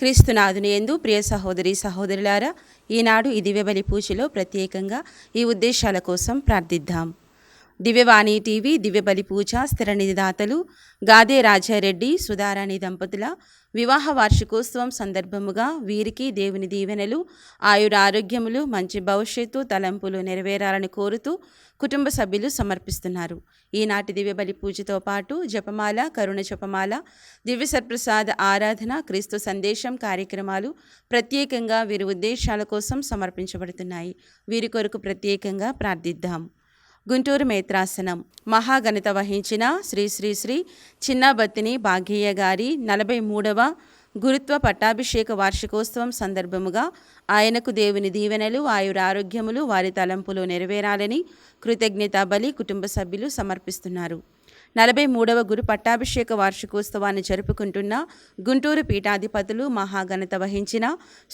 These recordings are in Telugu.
క్రీస్తునాథుని యందు ప్రియ సహోదరి సహోదరులారా, ఈనాడు ఈ దివ్యబలి పూజలో ప్రత్యేకంగా ఈ ఉద్దేశాల కోసం ప్రార్థిద్దాం. దివ్యవాణి టీవీ దివ్యబలి పూజ స్థిర నిధిదాతలు గాదే రాజారెడ్డి సుధారాణి దంపతుల వివాహ వార్షికోత్సవం సందర్భముగా వీరికి దేవుని దీవెనలు, ఆయురారోగ్యములు, మంచి భవిష్యత్తు తలంపులు నెరవేరాలని కోరుతూ కుటుంబ సభ్యులు సమర్పిస్తున్నారు. ఈనాటి దివ్యబలి పూజతో పాటు జపమాల, కరుణ జపమాల, దివ్య సత్ప్రసాద ఆరాధన, క్రీస్తు సందేశం కార్యక్రమాలు ప్రత్యేకంగా వీరి ఉద్దేశాల కోసం సమర్పించబడుతున్నాయి. వీరి కొరకు ప్రత్యేకంగా ప్రార్థిద్దాం. గుంటూరు మేత్రాసనం మహాఘనత వహించిన శ్రీ శ్రీ శ్రీ చిన్నబత్తిని భాగ్యయ్య గారి 43వ గురుత్వ పట్టాభిషేక వార్షికోత్సవం సందర్భముగా ఆయనకు దేవుని దీవెనలు, ఆయురారోగ్యములు, వారి తలంపులు నెరవేరాలని కృతజ్ఞతా బలి కుటుంబ సభ్యులు సమర్పిస్తున్నారు. 43వ గురు పట్టాభిషేక వార్షికోత్సవాన్ని జరుపుకుంటున్న గుంటూరు పీఠాధిపతులు మహాఘనత వహించిన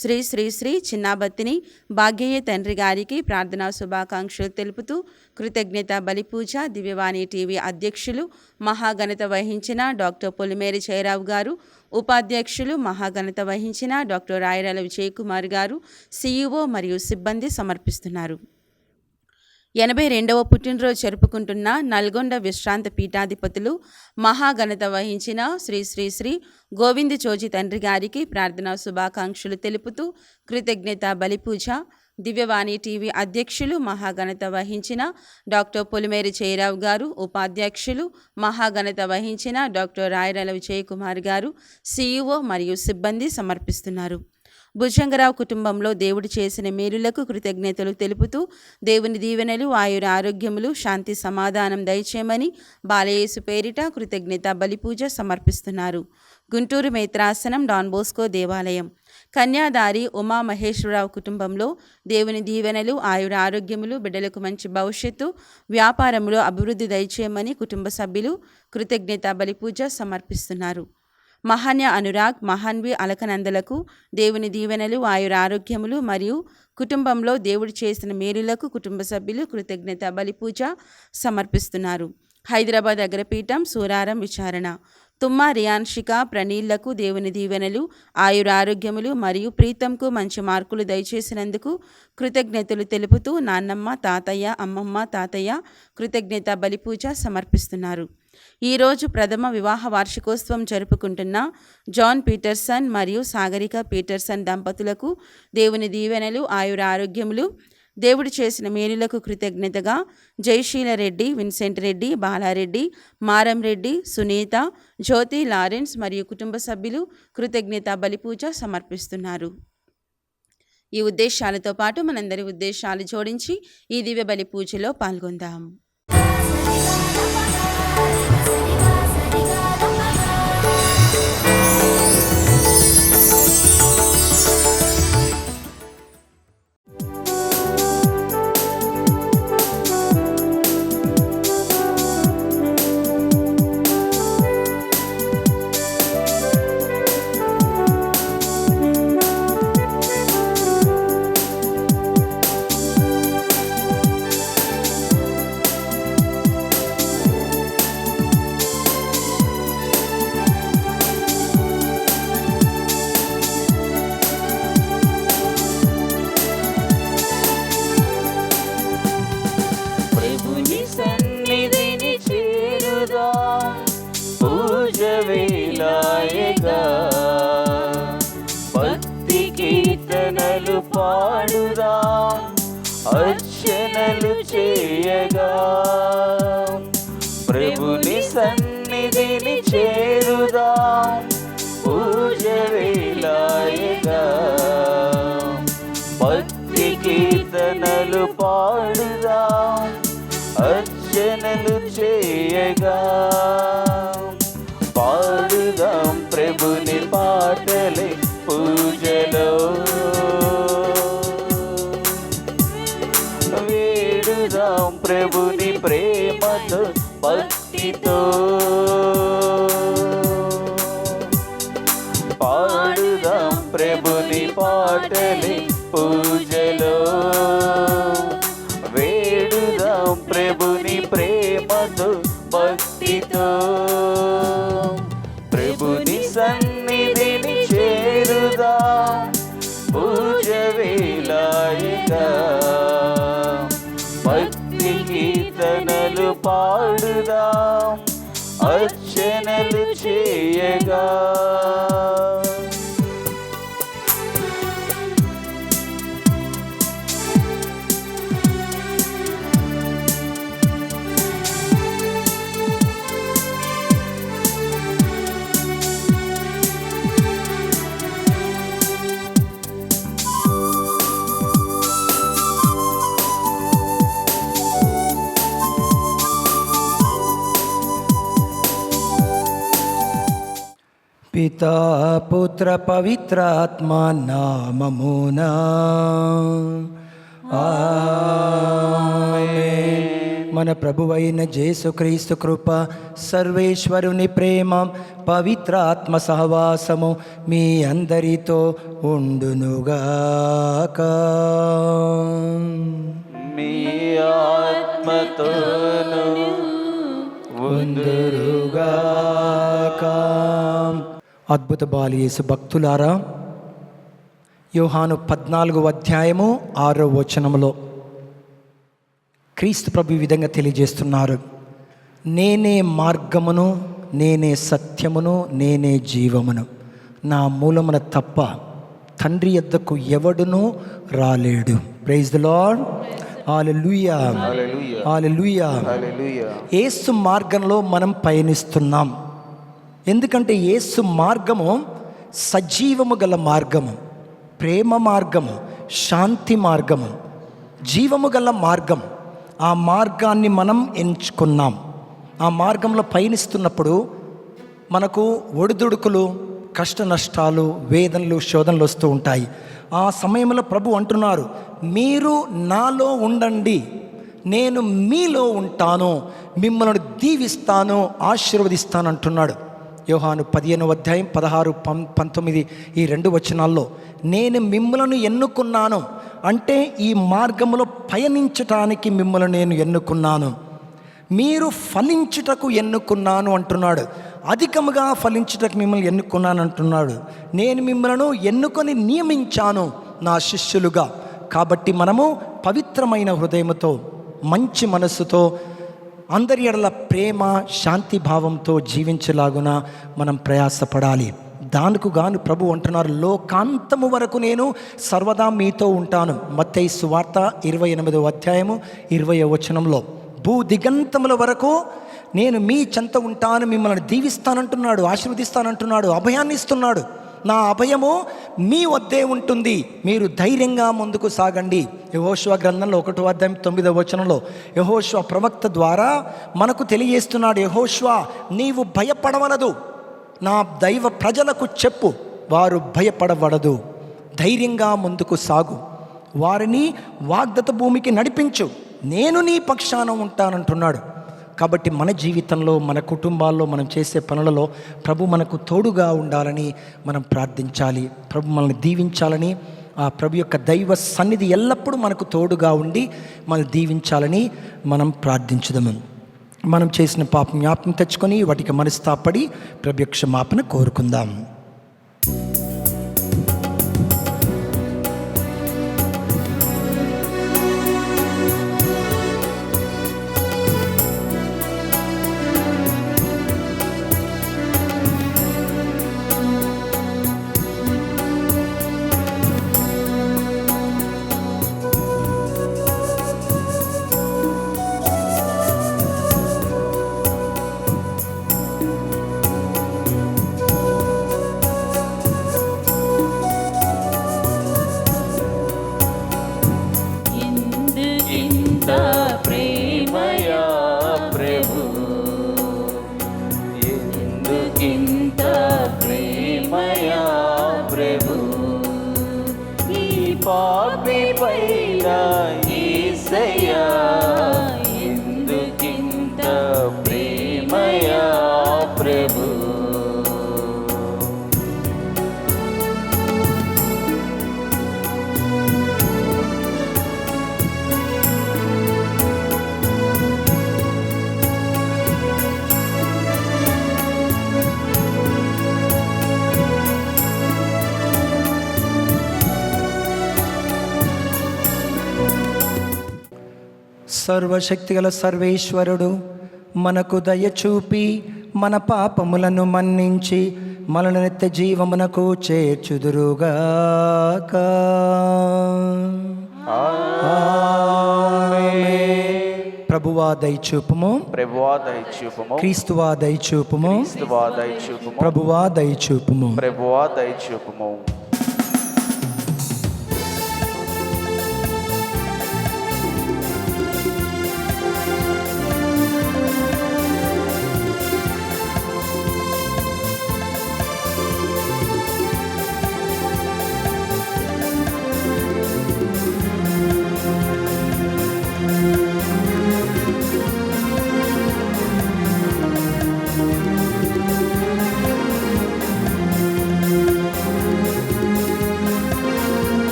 శ్రీ శ్రీ శ్రీ చిన్నాబత్తిని భాగ్యయ్య తండ్రి గారికి ప్రార్థనా శుభాకాంక్షలు తెలుపుతూ కృతజ్ఞతా బలి పూజ దివ్యవాణి టీవీ అధ్యక్షులు మహాఘనత వహించిన డాక్టర్ పొలిమేరి జయరావు గారు, ఉపాధ్యక్షులు మహాఘనత వహించిన డాక్టర్ రాయరాల విజయకుమార్ గారు, సిఇఓ మరియు సిబ్బంది సమర్పిస్తున్నారు. 82వ పుట్టినరోజు జరుపుకుంటున్న నల్గొండ విశ్రాంత పీఠాధిపతులు మహాఘనత వహించిన శ్రీ శ్రీ శ్రీ గోవింద జోజి తండ్రి గారికి ప్రార్థనా శుభాకాంక్షలు తెలుపుతూ కృతజ్ఞతా బలిపూజ దివ్యవాణి టీవీ అధ్యక్షులు మహాఘనత వహించిన డాక్టర్ పొలిమేరి జయరావు గారు, ఉపాధ్యక్షులు మహాఘనత వహించిన డాక్టర్ రాయరాల విజయకుమార్ గారు, సిఇఓ మరియు సిబ్బంది సమర్పిస్తున్నారు. భుజంగరావు కుటుంబంలో దేవుడు చేసిన మేలులకు కృతజ్ఞతలు తెలుపుతూ దేవుని దీవెనలు, ఆయుర ఆరోగ్యములు, శాంతి సమాధానం దయచేయమని బాలయేసు పేరిట కృతజ్ఞత బలిపూజ సమర్పిస్తున్నారు. గుంటూరు మేత్రాసనం డాన్ బోస్కో దేవాలయం కన్యాదారి ఉమామహేశ్వరరావు కుటుంబంలో దేవుని దీవెనలు, ఆయుర ఆరోగ్యములు, బిడ్డలకు మంచి భవిష్యత్తు, వ్యాపారంలో అభివృద్ధి దయచేయమని కుటుంబ సభ్యులు కృతజ్ఞత బలిపూజ సమర్పిస్తున్నారు. మహాన్య అనురాగ్, మహాన్వి అలకనందలకు దేవుని దీవెనలు, ఆయుర ఆరోగ్యములు మరియు కుటుంబంలో దేవుడు చేసిన మేలులకు కుటుంబ సభ్యులు కృతజ్ఞత బలిపూజ సమర్పిస్తున్నారు. హైదరాబాద్ అగ్రపీఠం సూరారం విచారణ తుమ్మ రియాన్షిక ప్రణీళ్లకు దేవుని దీవెనలు, ఆయుర ఆరోగ్యములు మరియు ప్రీతంకు మంచి మార్కులు దయచేసినందుకు కృతజ్ఞతలు తెలుపుతూ నాన్నమ్మ, తాతయ్య, అమ్మమ్మ, తాతయ్య కృతజ్ఞత బలిపూజ సమర్పిస్తున్నారు. ఈరోజు ప్రథమ వివాహ వార్షికోత్సవం జరుపుకుంటున్న జాన్ పీటర్సన్ మరియు సాగరిక పీటర్సన్ దంపతులకు దేవుని దీవెనలు, ఆయుర ఆరోగ్యములు, దేవుడు చేసిన మేలులకు కృతజ్ఞతగా జయశీల రెడ్డి, విన్సెంట్ రెడ్డి, బాలారెడ్డి, మారం రెడ్డి, సునీత, జ్యోతి, లారెన్స్ మరియు కుటుంబ సభ్యులు కృతజ్ఞత బలిపూజ సమర్పిస్తున్నారు. ఈ ఉద్దేశాలతో పాటు మనందరి ఉద్దేశాలు జోడించి ఈ దివ్య బలి పూజలో పాల్గొందాం. భక్తి కీర్తనలు పాడుదా, అర్చనలు చేయగా, ప్రభుని సన్నిధిని చేరుదా, పూజ వేలాయగా. భక్తి కీర్తనలు పాడుదా, అర్చనలు చేయగా, పాడుదాం ప్రభుని పాటలే పూజలో, వేడుదాం ప్రభుని ప్రేమతో భక్తితో, పాడుదాం ప్రభుని పాటలే పూజలో, వేడుదాం ప్రభుని ప్రేమతో భక్తితో. ప్రభుని సన్నిధిని చేరుదా, పూజ వేలాయగా భక్తి కీర్తనలు పాడుదాం అర్చనలు చేయగా. పితా పుత్ర పవిత్రాత్మ నామమునా ఆమేన్. మన ప్రభువైన యేసుక్రీస్తు కృప, సర్వేశ్వరుని ప్రేమ, పవిత్రాత్మ సహవాసము మీ అందరితో ఉండునుగాక. మీ ఆత్మతోను ఉందురుగాక. అద్భుత బాలి యేసు భక్తులారా, యోహాను 14వ అధ్యాయము 6వ వచనములో క్రీస్తు ప్రభు ఈ విధంగా తెలియజేస్తున్నారు. నేనే మార్గమును, నేనే సత్యమును, నేనే జీవమును. నా మూలమున తప్ప తండ్రి యొద్దకు ఎవడునూ రాలేడు. Praise the Lord. Hallelujah, hallelujah. Yesu మార్గంలో మనం పయనిస్తున్నాం. ఎందుకంటే యేసు మార్గము సజీవము గల మార్గము, ప్రేమ మార్గము, శాంతి మార్గము, జీవము గల మార్గం. ఆ మార్గాన్ని మనం ఎంచుకున్నాం. ఆ మార్గంలో పయనిస్తున్నప్పుడు మనకు ఒడిదుడుకులు, కష్ట నష్టాలు, వేదనలు, శోధనలు వస్తూ ఉంటాయి. ఆ సమయంలో ప్రభు అంటున్నారు, మీరు నాలో ఉండండి, నేను మీలో ఉంటాను, మిమ్మల్ని దీవిస్తాను, ఆశీర్వదిస్తాను అంటున్నాడు. యోహాను 15వ అధ్యాయం 16, 19 ఈ 2 వచనాల్లో నేను మిమ్మలను ఎన్నుకున్నాను అంటే ఈ మార్గంలో పయనించటానికి మిమ్మల్ని నేను ఎన్నుకున్నాను, మీరు ఫలించుటకు ఎన్నుకున్నాను అంటున్నాడు. అధికముగా ఫలించుటకు మిమ్మల్ని ఎన్నుకున్నాను అంటున్నాడు. నేను మిమ్మలను ఎన్నుకొని నియమించాను నా శిష్యులుగా. కాబట్టి మనము పవిత్రమైన హృదయముతో, మంచి మనస్సుతో, అందరి ఎడల ప్రేమ, శాంతి భావంతో జీవించలాగున మనం ప్రయాసపడాలి. దానికి గాను ప్రభు అంటున్నారు, లోకాంతము వరకు నేను సర్వదా మీతో ఉంటాను. మత్తయి సువార్త 28వ అధ్యాయము 20వ వచనంలో భూ దిగంతముల వరకు నేను మీ చెంత ఉంటాను, మిమ్మల్ని దీవిస్తానంటున్నాడు, ఆశీర్వదిస్తానంటున్నాడు, అభయాన్ని ఇస్తున్నాడు. నా అభయము మీ వద్దే ఉంటుంది, మీరు ధైర్యంగా ముందుకు సాగండి. యెహోషువ గ్రంథంలో 1వ అధ్యాయం 9వ వచనంలో యెహోషువ ప్రవక్త ద్వారా మనకు తెలియజేస్తున్నాడు, యెహోషువ నీవు భయపడవలదు, నా దైవ ప్రజలకు చెప్పు, వారు భయపడవలదు, ధైర్యంగా ముందుకు సాగు, వారిని వాగ్దత్త భూమికి నడిపించు, నేను నీ పక్షాన ఉంటానంటున్నాడు. కాబట్టి మన జీవితంలో, మన కుటుంబాల్లో, మనం చేసే పనులలో ప్రభు మనకు తోడుగా ఉండాలని మనం ప్రార్థించాలి. ప్రభు మనల్ని దీవించాలని, ఆ ప్రభు యొక్క దైవ సన్నిధి ఎల్లప్పుడూ మనకు తోడుగా ఉండి మనల్ని దీవించాలని మనం ప్రార్థించుదాము. మనం చేసిన పాపం జ్ఞాపకం తెచ్చుకొని వాటికి మనస్తాపడి ప్రభు యొక్క క్షమాపణ కోరుకుందాం. పాపి పైన యేసయ్యా ఎందుకింత ప్రేమయా ప్రభు. సర్వశక్తిగల సర్వేశ్వరుడు మనకు దయచూపి మన పాపములను మన్నించి మనల్ని నిత్య జీవమునకు చేర్చుదురుగాక. ప్రభువా దయచూపుము, ప్రభువా దయచూపుము, క్రీస్తువా దయచూపుము, క్రీస్తువా దయచూపుము, ప్రభువా దయచూపుము. ప్రభువా దయచూపుము.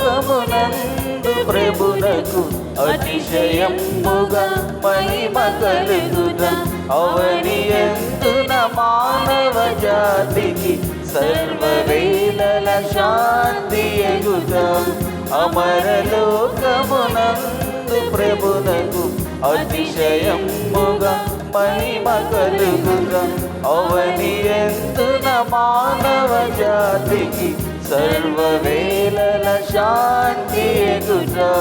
అమరలోకమునందు ప్రభునకు అతిశయముగా మహిమ కలుగుదా. అవనియందున మానవ జాతికి సర్వవేళల శాంతి ఎగుదా. అమరలోకమునందు ప్రభునకు అతిశయముగా మహిమ కలుగుదా. అవనియందున మానవ జాతికి సర్వవేళల శాంతి ఎగుదా.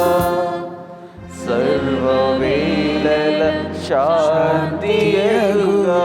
సర్వవేళల శాంతి ఎగుదా.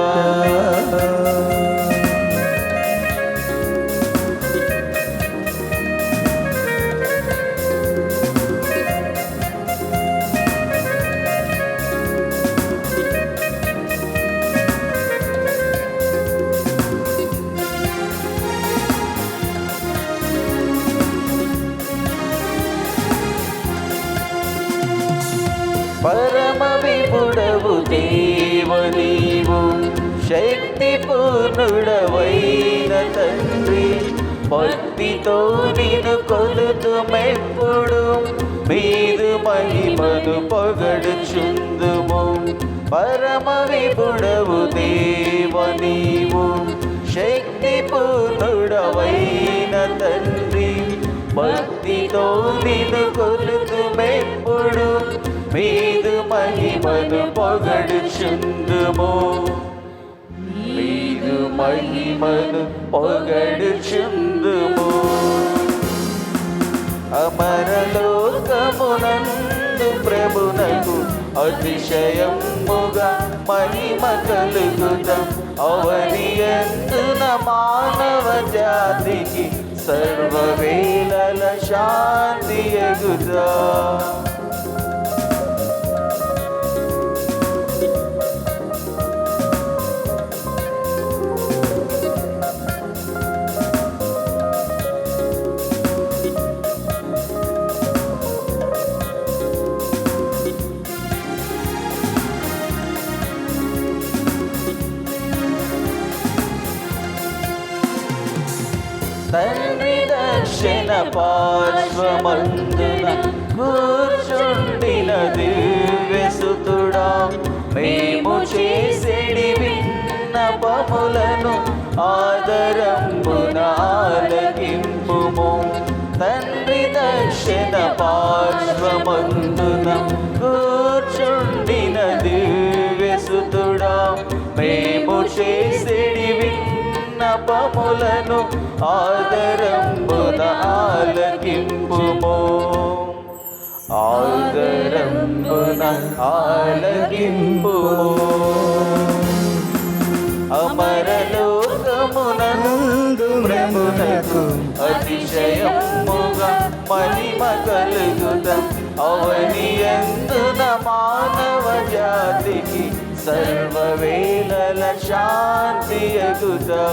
పరమ విపుడవు దేవ నీవు, శక్తి పూర్ణుడవైన తండ్రి. భక్తితో నిన్ను కొలుతుమెప్పుడు, మీదు మహిమను పొగడుచుందుము. పరమ విపుడవు దేవ నీవు, శక్తి పూర్ణుడవైన తండ్రి. భక్తితో నిన్ను కొలుతుమెప్పుడు, మీదు మహిమను పొగడుచుందుము. మీదు మహిమను పొగడుచుందుము. అమరలోకమునందు ప్రభునకు అతిశయముగా మహిమ కలుగుదా. అవనియందున మానవ జాతికి సర్వవేళల శాంతి ఎగుదా. తండ్రి దక్షిణ పార్శ్వమందున కూర్చుండిన దివ్యసుతుడా, మేము చేసేడి విన్నపములను ఆదరంబున ఆలకింపుము. తండ్రి దక్షిణ పార్శ్వమందున కూర్చుండిన దివ్యసుతుడా, మేము చేసేడి విన్నపములను ఆదరంబున ఆలకింపుము. ఆదరంబున ఆలకింపుము. అమరలోకమునందు ప్రభునకు అతిశయముగా మహిమ కలుగుదా. అవనియందున మానవ జాతికి సర్వవేళల శాంతి ఎగుదా.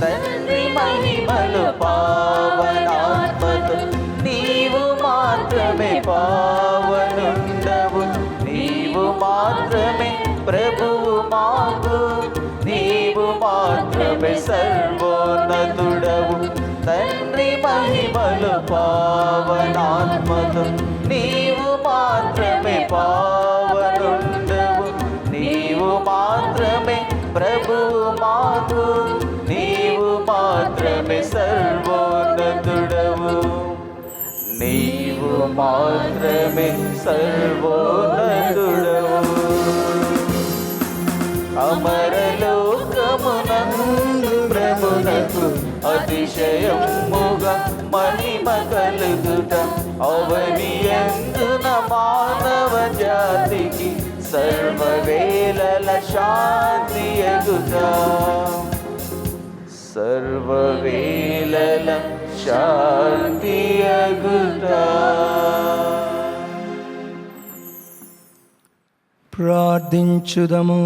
తండ్రి మహిమలు పావనాత్మతో నీవు మహిమలు పావనాత్మతో నీవు మాత్రమే పావనుండవు, నీవు మాత్రమే ప్రభువు మాకు, నీవు మాత్రమే సర్వోన్నతుడవు, నీవు మాత్రమే సర్వోన్నతుడవు. అమరలోకమునందు ప్రభునకు అతిశయముగా మహిమ కలుగుట, అవనియందున మానవ జాతికి సర్వవేళల శాంతి ఎగుట, సర్వవేళల శాంతి ఎగుట. ప్రార్థించుదము.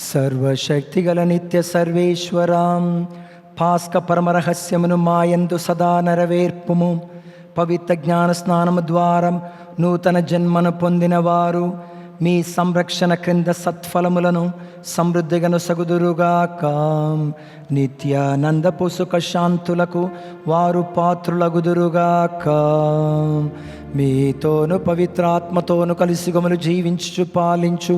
సర్వశక్తిగల నిత్య సర్వేశ్వరాం, పాస్క పరమరహస్యమును మాయందు సదా నెరవేర్పుము. పవిత్ర జ్ఞాన స్నానము ద్వారా నూతన జన్మను పొందిన వారు మీ సంరక్షణ క్రింద సత్ఫలములను సమృద్ధిగను సగుదురుగాక. నిత్యానందపు సుఖ శాంతులకు వారు పాత్రులగుదురుగాక. మీతోను పవిత్రాత్మతోను కలిసి గమలు జీవించు పాలించు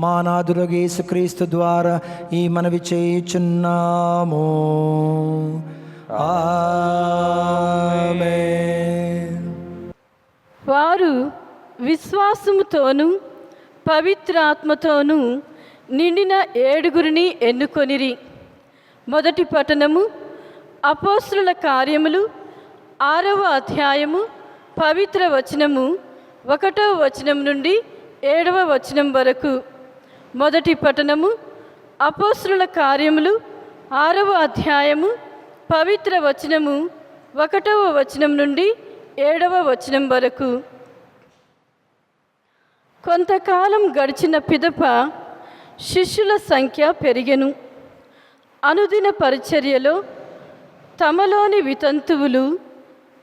మా నాథుడగు యేసుక్రీస్తు ద్వారా ఈ మనవి చేయుచున్నాము. ఆమేన్. వారు విశ్వాసముతోనూ పవిత్రాత్మతోనూ నిండిన 7 ఎన్నుకొనిరి. మొదటి పట్టణము అపోస్తుల కార్యములు 6వ అధ్యాయము పవిత్ర వచనము 1వ వచనం నుండి 7వ వచనం వరకు. మొదటి పట్టణము అపోస్తుల కార్యములు 6వ అధ్యాయము పవిత్ర వచనము 1వ వచనం నుండి 7వ వచనం వరకు. కొంతకాలం గడిచిన పిదప శిష్యుల సంఖ్య పెరిగెను. అనుదిన పరిచర్యలో తమలోని వితంతువులు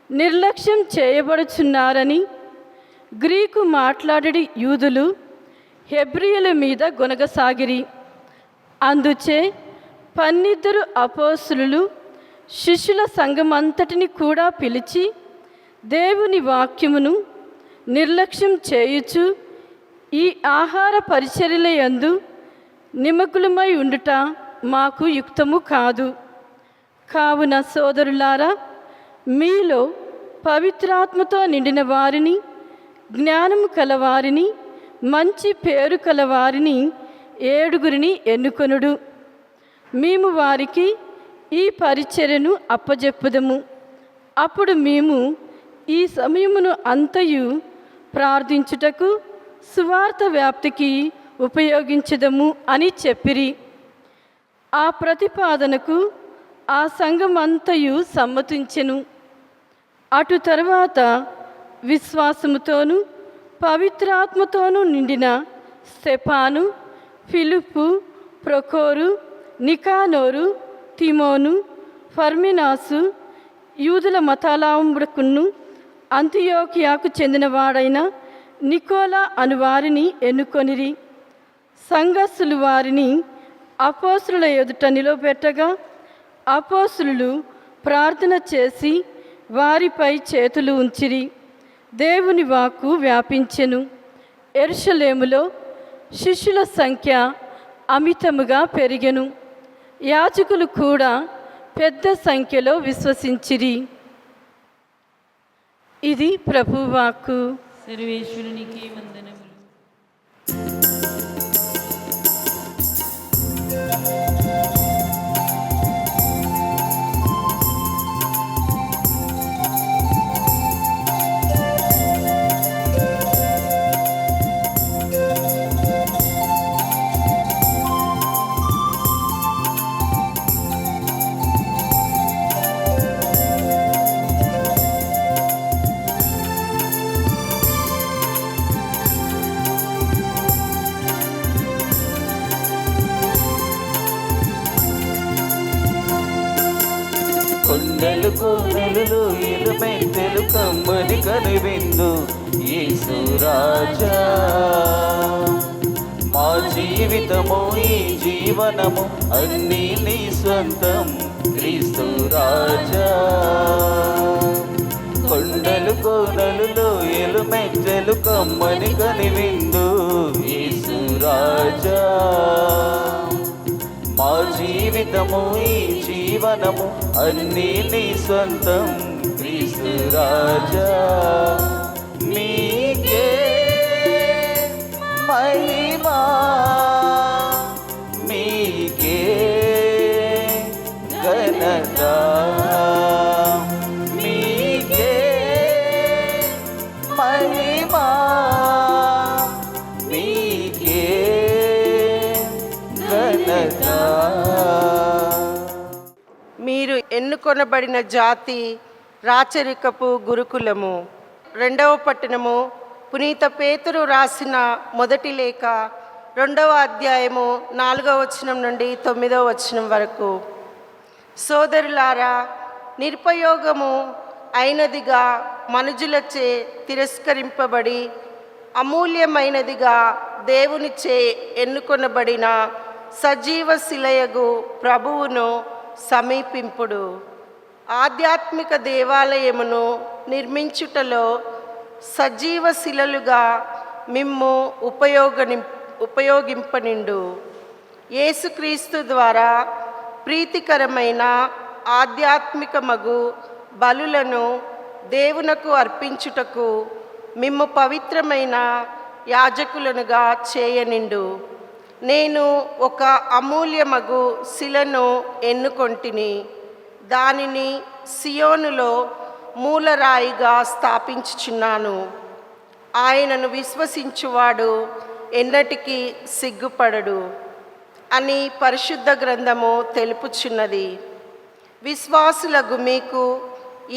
నిర్లక్ష్యం చేయబడుచున్నారని గ్రీకు మాట్లాడడి యూదులు హెబ్రీయుల మీద గొనగసాగిరి. అందుచే 12 అపోస్తలులు శిష్యుల సంఘమంతటిని కూడా పిలిచి దేవుని వాక్యమును నిర్లక్ష్యం చేయుచు ఈ ఆహార పరిచర్యలయందు నిమగ్నమై ఉండుట మాకు యుక్తము కాదు. కావున సోదరులారా, మీలో పవిత్రాత్మతో నిండిన వారిని, జ్ఞానము కలవారిని, మంచి పేరు కలవారిని 7 ఎన్నుకొనుడు. మేము వారికి ఈ పరిచర్యను అప్పజెప్పుదము. అప్పుడు మేము ఈ సమయమును అంతయు ప్రార్థించుటకు సువార్త వ్యాప్తికి ఉపయోగించదము అని చెప్పిరి. ఆ ప్రతిపాదనకు ఆ సంఘమంతయు సమ్మతించెను. అటు తరువాత విశ్వాసముతోనూ పవిత్రాత్మతోనూ నిండిన స్తెఫాను, ఫిలిప్పు, ప్రొకోరు, నికానోరు, తిమోను, ఫర్మినాసు, యూదుల మతావలంబకును అంతియోకియాకు చెందినవాడైన నికోలా అను వారిని ఎన్నుకొనిరి. సంఘస్థులు వారిని అపోస్తలుల ఎదుట నిలబెట్టగా అపోస్తలులు ప్రార్థన చేసి వారిపై చేతులు ఉంచిరి. దేవుని వాక్కు వ్యాపించెను. యెరూషలేములో శిష్యుల సంఖ్య అమితముగా పెరిగెను. యాజకులు కూడా పెద్ద సంఖ్యలో విశ్వసించిరి. ఇది ప్రభువాక్కు. సర్వేశ్వరునికి వందనములు. కొండలు కోనలు ఇరుమెత్తెలు కమ్మని కనువిందు యేసు రాజా. మా జీవితము ఈ జీవనము అన్నీ నీ స్వంతం క్రీస్తు రాజా. కొండలు కోనలు లోయలు మెజ్జలు కమ్మని కనివిందు యేసు రాజా. మా జీవితము ఈ జీవనము అన్నీ నీ సొంతం క్రీస్తు రాజా. మీకే మహిమా మీకే ఘనత మీకే మహిమా మీకే ఘనత. మీరు ఎన్నుకొనబడిన జాతి, రాచరికపు గురుకులము. 2వ పట్టణము పునీత పేతురు రాసిన మొదటి లేఖ 2వ అధ్యాయము 4వ వచనం నుండి 9వ వచనం వరకు. సోదరులారా, నిరుపయోగము అయినదిగా మనుజులచే తిరస్కరింపబడి అమూల్యమైనదిగా దేవునిచే ఎన్నుకొనబడిన సజీవ శిలయగు ప్రభువును సమీపింపుడు. ఆధ్యాత్మిక దేవాలయమును నిర్మించుటలో సజీవ శిలలుగా మిమ్ము ఉపయోగింపనిండు. యేసుక్రీస్తు ద్వారా ప్రీతికరమైన ఆధ్యాత్మిక మగు బలులను దేవునకు అర్పించుటకు మిమ్ము పవిత్రమైన యాజకులనుగా చేయనిండు. నేను ఒక అమూల్యమగు శిలను ఎన్నుకొంటిని, దానిని సియోనులో మూలరాయిగా స్థాపించుచున్నాను. ఆయనను విశ్వసించువాడు ఎన్నటికీ సిగ్గుపడడు అని పరిశుద్ధ గ్రంథము తెలుపుచున్నది. విశ్వాసులకు మీకు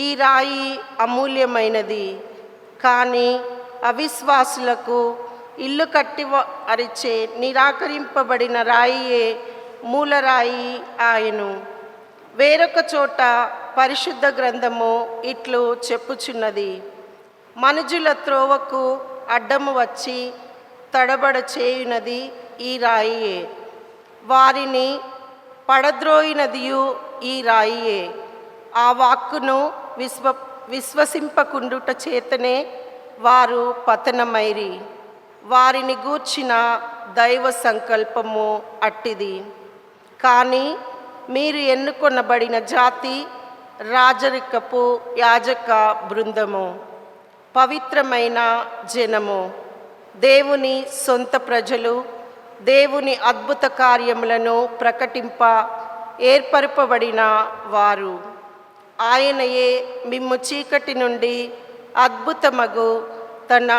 ఈ రాయి అమూల్యమైనది, కానీ అవిశ్వాసులకు ఇల్లు కట్టి అరిచే నిరాకరింపబడిన రాయియే మూలరాయి ఆయను. వేరొక చోట పరిశుద్ధ గ్రంథము ఇట్లు చెప్పుచున్నది, మనుజుల త్రోవకు అడ్డము వచ్చి తడబడ చేయునది ఈ రాయియే, వారిని పడద్రోయినదియు ఈ రాయియే. ఆ వాక్కును విశ్వసింపకుండుట చేతనే వారు పతనమైరి. వారిని గూర్చిన దైవ సంకల్పము అట్టిది. కానీ మీరు ఎన్నుకొనబడిన జాతి, రాజరికపు యాజక బృందము, పవిత్రమైన జనము, దేవుని సొంత ప్రజలు, దేవుని అద్భుత కార్యములను ప్రకటింప ఏర్పరపబడిన వారు. ఆయనయే మిమ్ము చీకటి నుండి అద్భుతమగు తన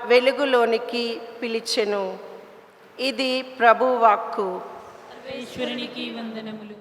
వెలుగులోనికి పిలిచెను. ఇది ప్రభువాక్కు. సర్వేశ్వరునికి వందనములు.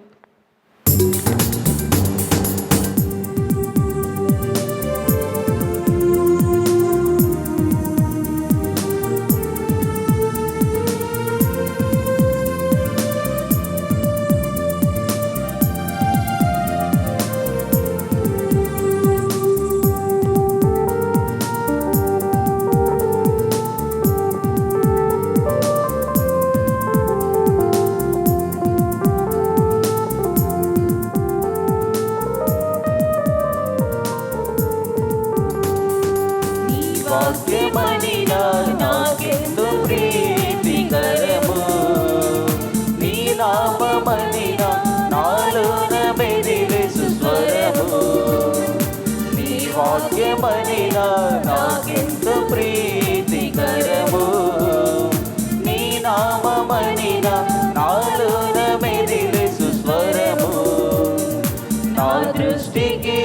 వాక్యమనినా నాకెంతో ప్రీతికరము, నీ నామమనినా నాలోన మెదిలే సుస్వరము. నీ వాక్యమనినా నాకెంతో ప్రీతికరము, నీ నామమనినా నాలోన మెదిలే సుస్వరము. నా దృష్టికి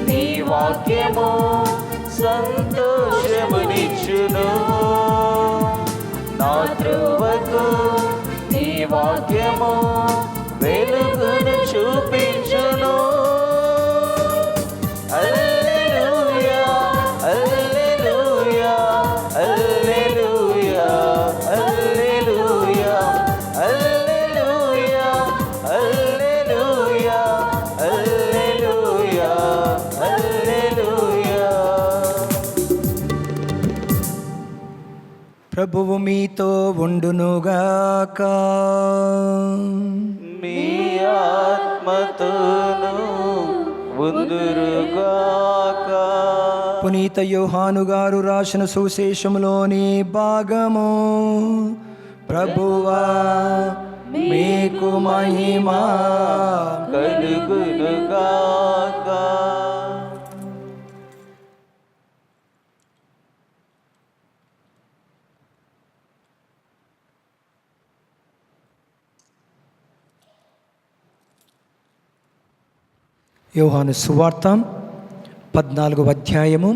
నీ వాక్యము సంతోషమునిచ్చును, నా త్రోవకు నీ వాక్యము వెలుగును చూపించును. హల్లెలూయా hallelujah hallelujah hallelujah hallelujah hallelujah hallelujah హల్లెలూయా. ప్రభువు మీతో ఉండునుగాక. మీ ఆత్మతోను పొందురుగాక. పునీత యోహాను గారు రాసిన సువిశేషములోని భాగము. ప్రభువా మీకు మహిమ కలుగునుగాక. యోహాను సువార్త 14వ అధ్యాయము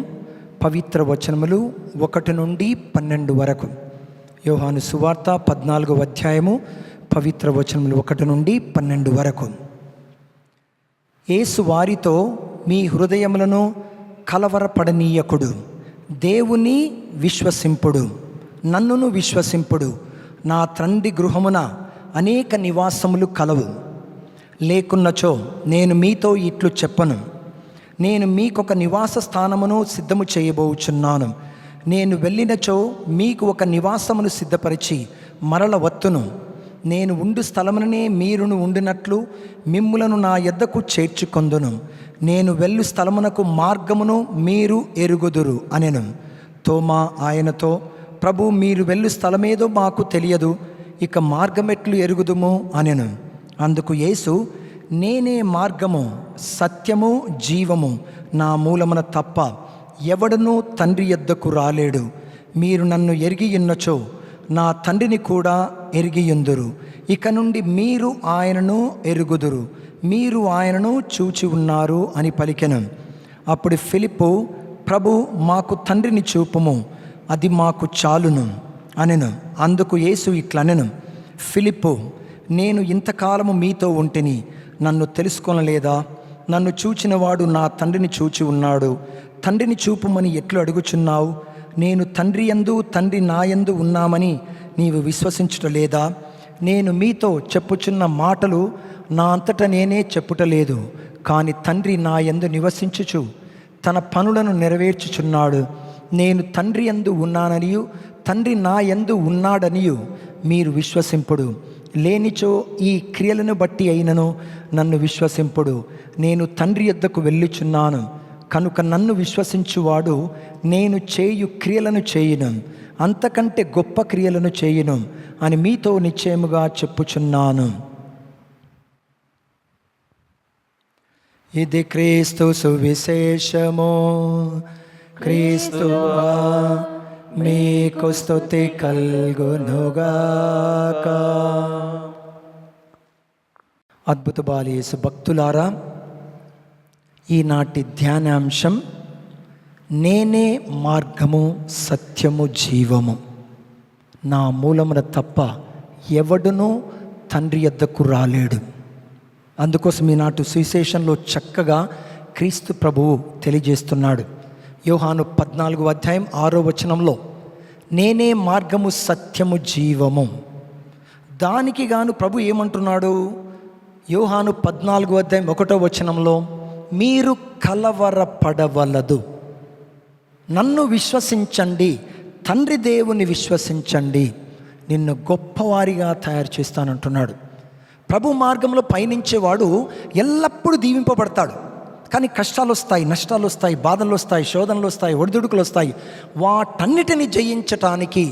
పవిత్ర వచనములు 1 నుండి 12 వరకు. యోహాను సువార్త 14వ అధ్యాయము పవిత్ర వచనములు 1 నుండి 12 వరకు. యేసు వారితో, మీ హృదయములను కలవరపడనీయకుడు, దేవుని విశ్వసింపుడు, నన్నును విశ్వసింపుడు. నా తండ్రి గృహమున అనేక నివాసములు కలవు. లేకున్నచో నేను మీతో ఇట్లు చెప్పను. నేను మీకొక నివాస స్థానమును సిద్ధము చేయబోచున్నాను. నేను వెళ్ళినచో మీకు ఒక నివాసమును సిద్ధపరిచి మరల వత్తును. నేను ఉండు స్థలముననే మీరును ఉండినట్లు మిమ్ములను నా యొద్దకు చేర్చుకొందును. నేను వెళ్ళు స్థలమునకు మార్గమును మీరు ఎరుగుదురు అనెను. తోమా ఆయనతో, ప్రభు, మీరు వెళ్ళు స్థలమేదో మాకు తెలియదు, ఇక మార్గమెట్లు ఎరుగుదుము అనెను. అందుకు యేసు, నేనే మార్గము, సత్యము, జీవము. నా మూలమున తప్ప ఎవడనూ తండ్రి యొద్దకు రాలేడు. మీరు నన్ను ఎరిగియున్నచో నా తండ్రిని కూడా ఎరిగియుందురు. ఇక నుండి మీరు ఆయనను ఎరుగుదురు, మీరు ఆయనను చూచి ఉన్నారు అని పలికెను. అప్పుడు ఫిలిప్పు, ప్రభు, మాకు తండ్రిని చూపుము, అది మాకు చాలును అనెను. అందుకు యేసు ఇట్లనెను, ఫిలిప్పు, నేను ఇంతకాలము మీతో ఉంటిని, నన్ను తెలుసుకొనలేదా? నన్ను చూచినవాడు నా తండ్రిని చూచి ఉన్నాడు. తండ్రిని చూపుమని ఎట్లు అడుగుచున్నావు? నేను తండ్రి యందు, తండ్రి నా యందు ఉన్నామని నీవు విశ్వసించుటలేదా? నేను మీతో చెప్పుచున్న మాటలు నా అంతటా నేనే చెప్పుటలేదు, కానీ తండ్రి నా యందు నివసించుచు తన పనులను నెరవేర్చుచున్నాడు. నేను తండ్రి యందు ఉన్నాననియు తండ్రి నా యందు ఉన్నాడనియు మీరు విశ్వసింపుడు. లేనిచో ఈ క్రియలను బట్టి అయినను నన్ను విశ్వసింపుడు. నేను తండ్రి యొద్దకు వెళ్ళుచున్నాను కనుక నన్ను విశ్వసించువాడు నేను చేయు క్రియలను చేయును, అంతకంటే గొప్ప క్రియలను చేయును అని మీతో నిశ్చయముగా చెప్పుచున్నాను. ఇది క్రీస్తు సువిశేషము. క్రీస్తువా మీకు స్తుతి కల్గునుగాక. అద్భుత బాలయేసు భక్తులారా, ఈనాటి ధ్యానాంశం నేనే మార్గము, సత్యము, జీవము. నా మూలమున తప్ప ఎవడునూ తండ్రి యొద్దకు రాలేడు. అందుకోసం ఈనాటి సువిశేషంలో చక్కగా క్రీస్తు ప్రభువు తెలియజేస్తున్నాడు. యోహాను 14వ అధ్యాయం 6వ వచనంలో నేనే మార్గము, సత్యము, జీవము. దానికి గాను ప్రభు ఏమంటున్నాడు? యోహాను 14వ అధ్యాయం 1వ వచనంలో మీరు కలవరపడవలదు, నన్ను విశ్వసించండి, తండ్రి దేవుని విశ్వసించండి, నిన్ను గొప్పవారిగా తయారు చేస్తానంటున్నాడు. ప్రభు మార్గంలో పయనించేవాడు ఎల్లప్పుడూ దీవింపబడతాడు. కానీ కష్టాలు వస్తాయి, నష్టాలు వస్తాయి, బాధలు వస్తాయి, శోధనలు వస్తాయి, ఒడిదుడుకులు వస్తాయి. వాటన్నిటిని జయించటానికి,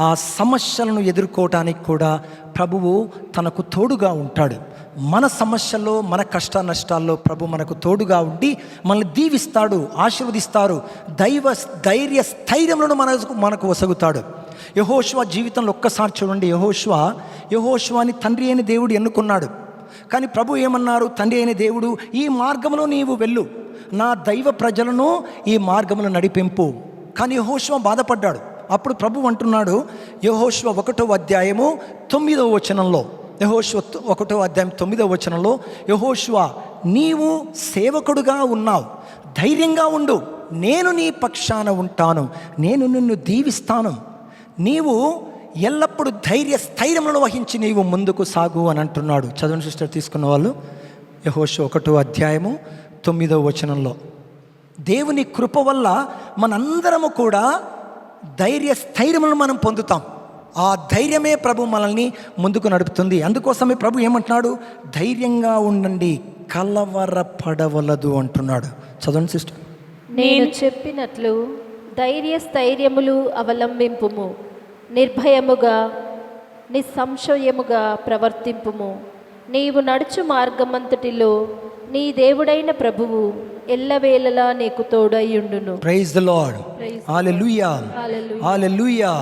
ఆ సమస్యలను ఎదుర్కోవటానికి కూడా ప్రభువు తనకు తోడుగా ఉంటాడు. మన సమస్యల్లో, మన కష్ట నష్టాల్లో ప్రభు మనకు తోడుగా ఉండి మనల్ని దీవిస్తాడు, ఆశీర్వదిస్తాడు, ధైర్య స్థైర్యములను మనకు వసగుతాడు. యెహోషువ జీవితంలో ఒక్కసారి చూడండి. యెహోషువని తండ్రి అయిన దేవుడు ఎన్నుకున్నాడు. కానీ ప్రభు ఏమన్నారు? తండ్రి అయిన దేవుడు, ఈ మార్గంలో నీవు వెళ్ళు, నా దైవ ప్రజలను ఈ మార్గంలో నడిపింపు. కానీ యెహోషువ బాధపడ్డాడు. అప్పుడు ప్రభు అంటున్నాడు, యెహోషువ 1వ అధ్యాయము 9వ వచనంలో, యెహోషువ 1వ అధ్యాయం 9వ వచనంలో, యెహోషువ, నీవు సేవకుడుగా ఉన్నావు, ధైర్యంగా ఉండు, నేను నీ పక్షాన ఉంటాను, నేను నిన్ను దీవిస్తాను, నీవు ఎల్లప్పుడూ స్థైర్యములను వహించి నీవు ముందుకు సాగు అని అంటున్నాడు. చదవని సిస్టర్ తీసుకున్న వాళ్ళు యెహోషువ 1వ అధ్యాయము 9వ వచనంలో. దేవుని కృప వల్ల మనందరము కూడా స్థైర్యములను మనం పొందుతాం. ఆ ధైర్యమే ప్రభు మనల్ని ముందుకు నడుపుతుంది. అందుకోసమే ప్రభు ఏమంటున్నాడు, ధైర్యంగా ఉండండి, కలవరపడవలదు అంటున్నాడు. చదవండి సిస్టర్. నేను చెప్పినట్లు ధైర్యస్థైర్యములు అవలంబింపుము, నిర్భయముగా నిస్సంశయముగా ప్రవర్తింపుము. నీవు నడుచు మార్గమంతటిలో నీ దేవుడైన ప్రభువు ఎల్లవేళలా నీకు తోడయ్యుండును. Praise the Lord. Hallelujah, hallelujah,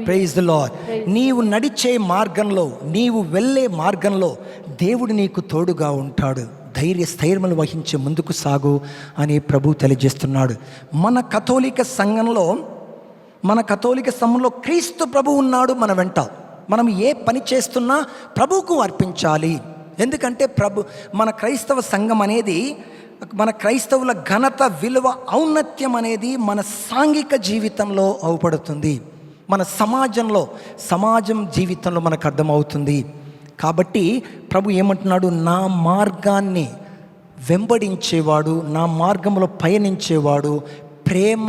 praise the Lord. నీవు నడిచే మార్గంలో, నీవు వెళ్ళే మార్గంలో దేవుడు నీకు తోడుగా ఉంటాడు. స్థైర్యములు వహించి ముందుకు సాగు అని ప్రభు తెలియజేస్తున్నాడు. మన కథోలిక సంఘంలో క్రీస్తు ప్రభు ఉన్నాడు మన వెంట. మనం ఏ పని చేస్తున్నా ప్రభువుకు అర్పించాలి. ఎందుకంటే మన క్రైస్తవ సంఘం అనేది, మన క్రైస్తవుల ఘనత, విలువ, ఔన్నత్యం అనేది మన సాంఘిక జీవితంలో అవుపడుతుంది, మన సమాజం జీవితంలో మనకు అర్థమవుతుంది. కాబట్టి ప్రభు ఏమంటున్నాడు, నా మార్గాన్ని వెంబడించేవాడు, నా మార్గంలో పయనించేవాడు ప్రేమ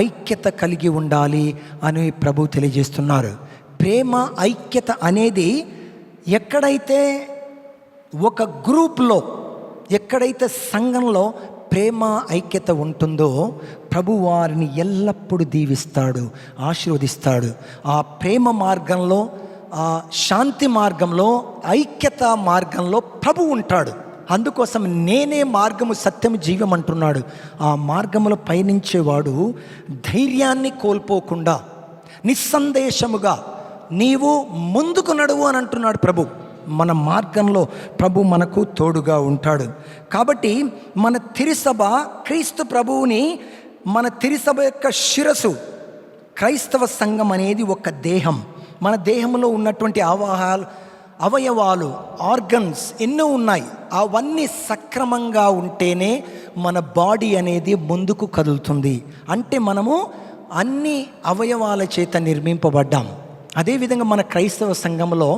ఐక్యత కలిగి ఉండాలి అని ప్రభు తెలియజేస్తున్నారు. ప్రేమ ఐక్యత అనేది ఎక్కడైతే ఒక గ్రూప్లో, ఎక్కడైతే సంఘంలో ప్రేమ ఐక్యత ఉంటుందో ప్రభు వారిని ఎల్లప్పుడూ దీవిస్తాడు, ఆశీర్వదిస్తాడు. ఆ ప్రేమ మార్గంలో, ఆ శాంతి మార్గంలో, ఐక్యత మార్గంలో ప్రభు ఉంటాడు. అందుకోసం నేనే మార్గము, సత్యము, జీవం అంటున్నాడు. ఆ మార్గములో పయనించేవాడు ధైర్యాన్ని కోల్పోకుండా నిస్సందేశముగా నీవు ముందుకు నడువు అని అంటున్నాడు ప్రభు. మన మార్గంలో ప్రభు మనకు తోడుగా ఉంటాడు. కాబట్టి మన తిరుసభ క్రీస్తు ప్రభువుని, మన తిరుసభ యొక్క శిరస్సు క్రైస్తవ సంఘం అనేది ఒక దేహం. మన దేహంలో ఉన్నటువంటి అవయవాలు, ఆర్గన్స్ ఎన్నో ఉన్నాయి. అవన్నీ సక్రమంగా ఉంటేనే మన బాడీ అనేది ముందుకు కదులుతుంది. అంటే మనము అన్ని అవయవాల చేత నిర్మింపబడ్డాం. అదేవిధంగా మన క్రైస్తవ సంఘంలో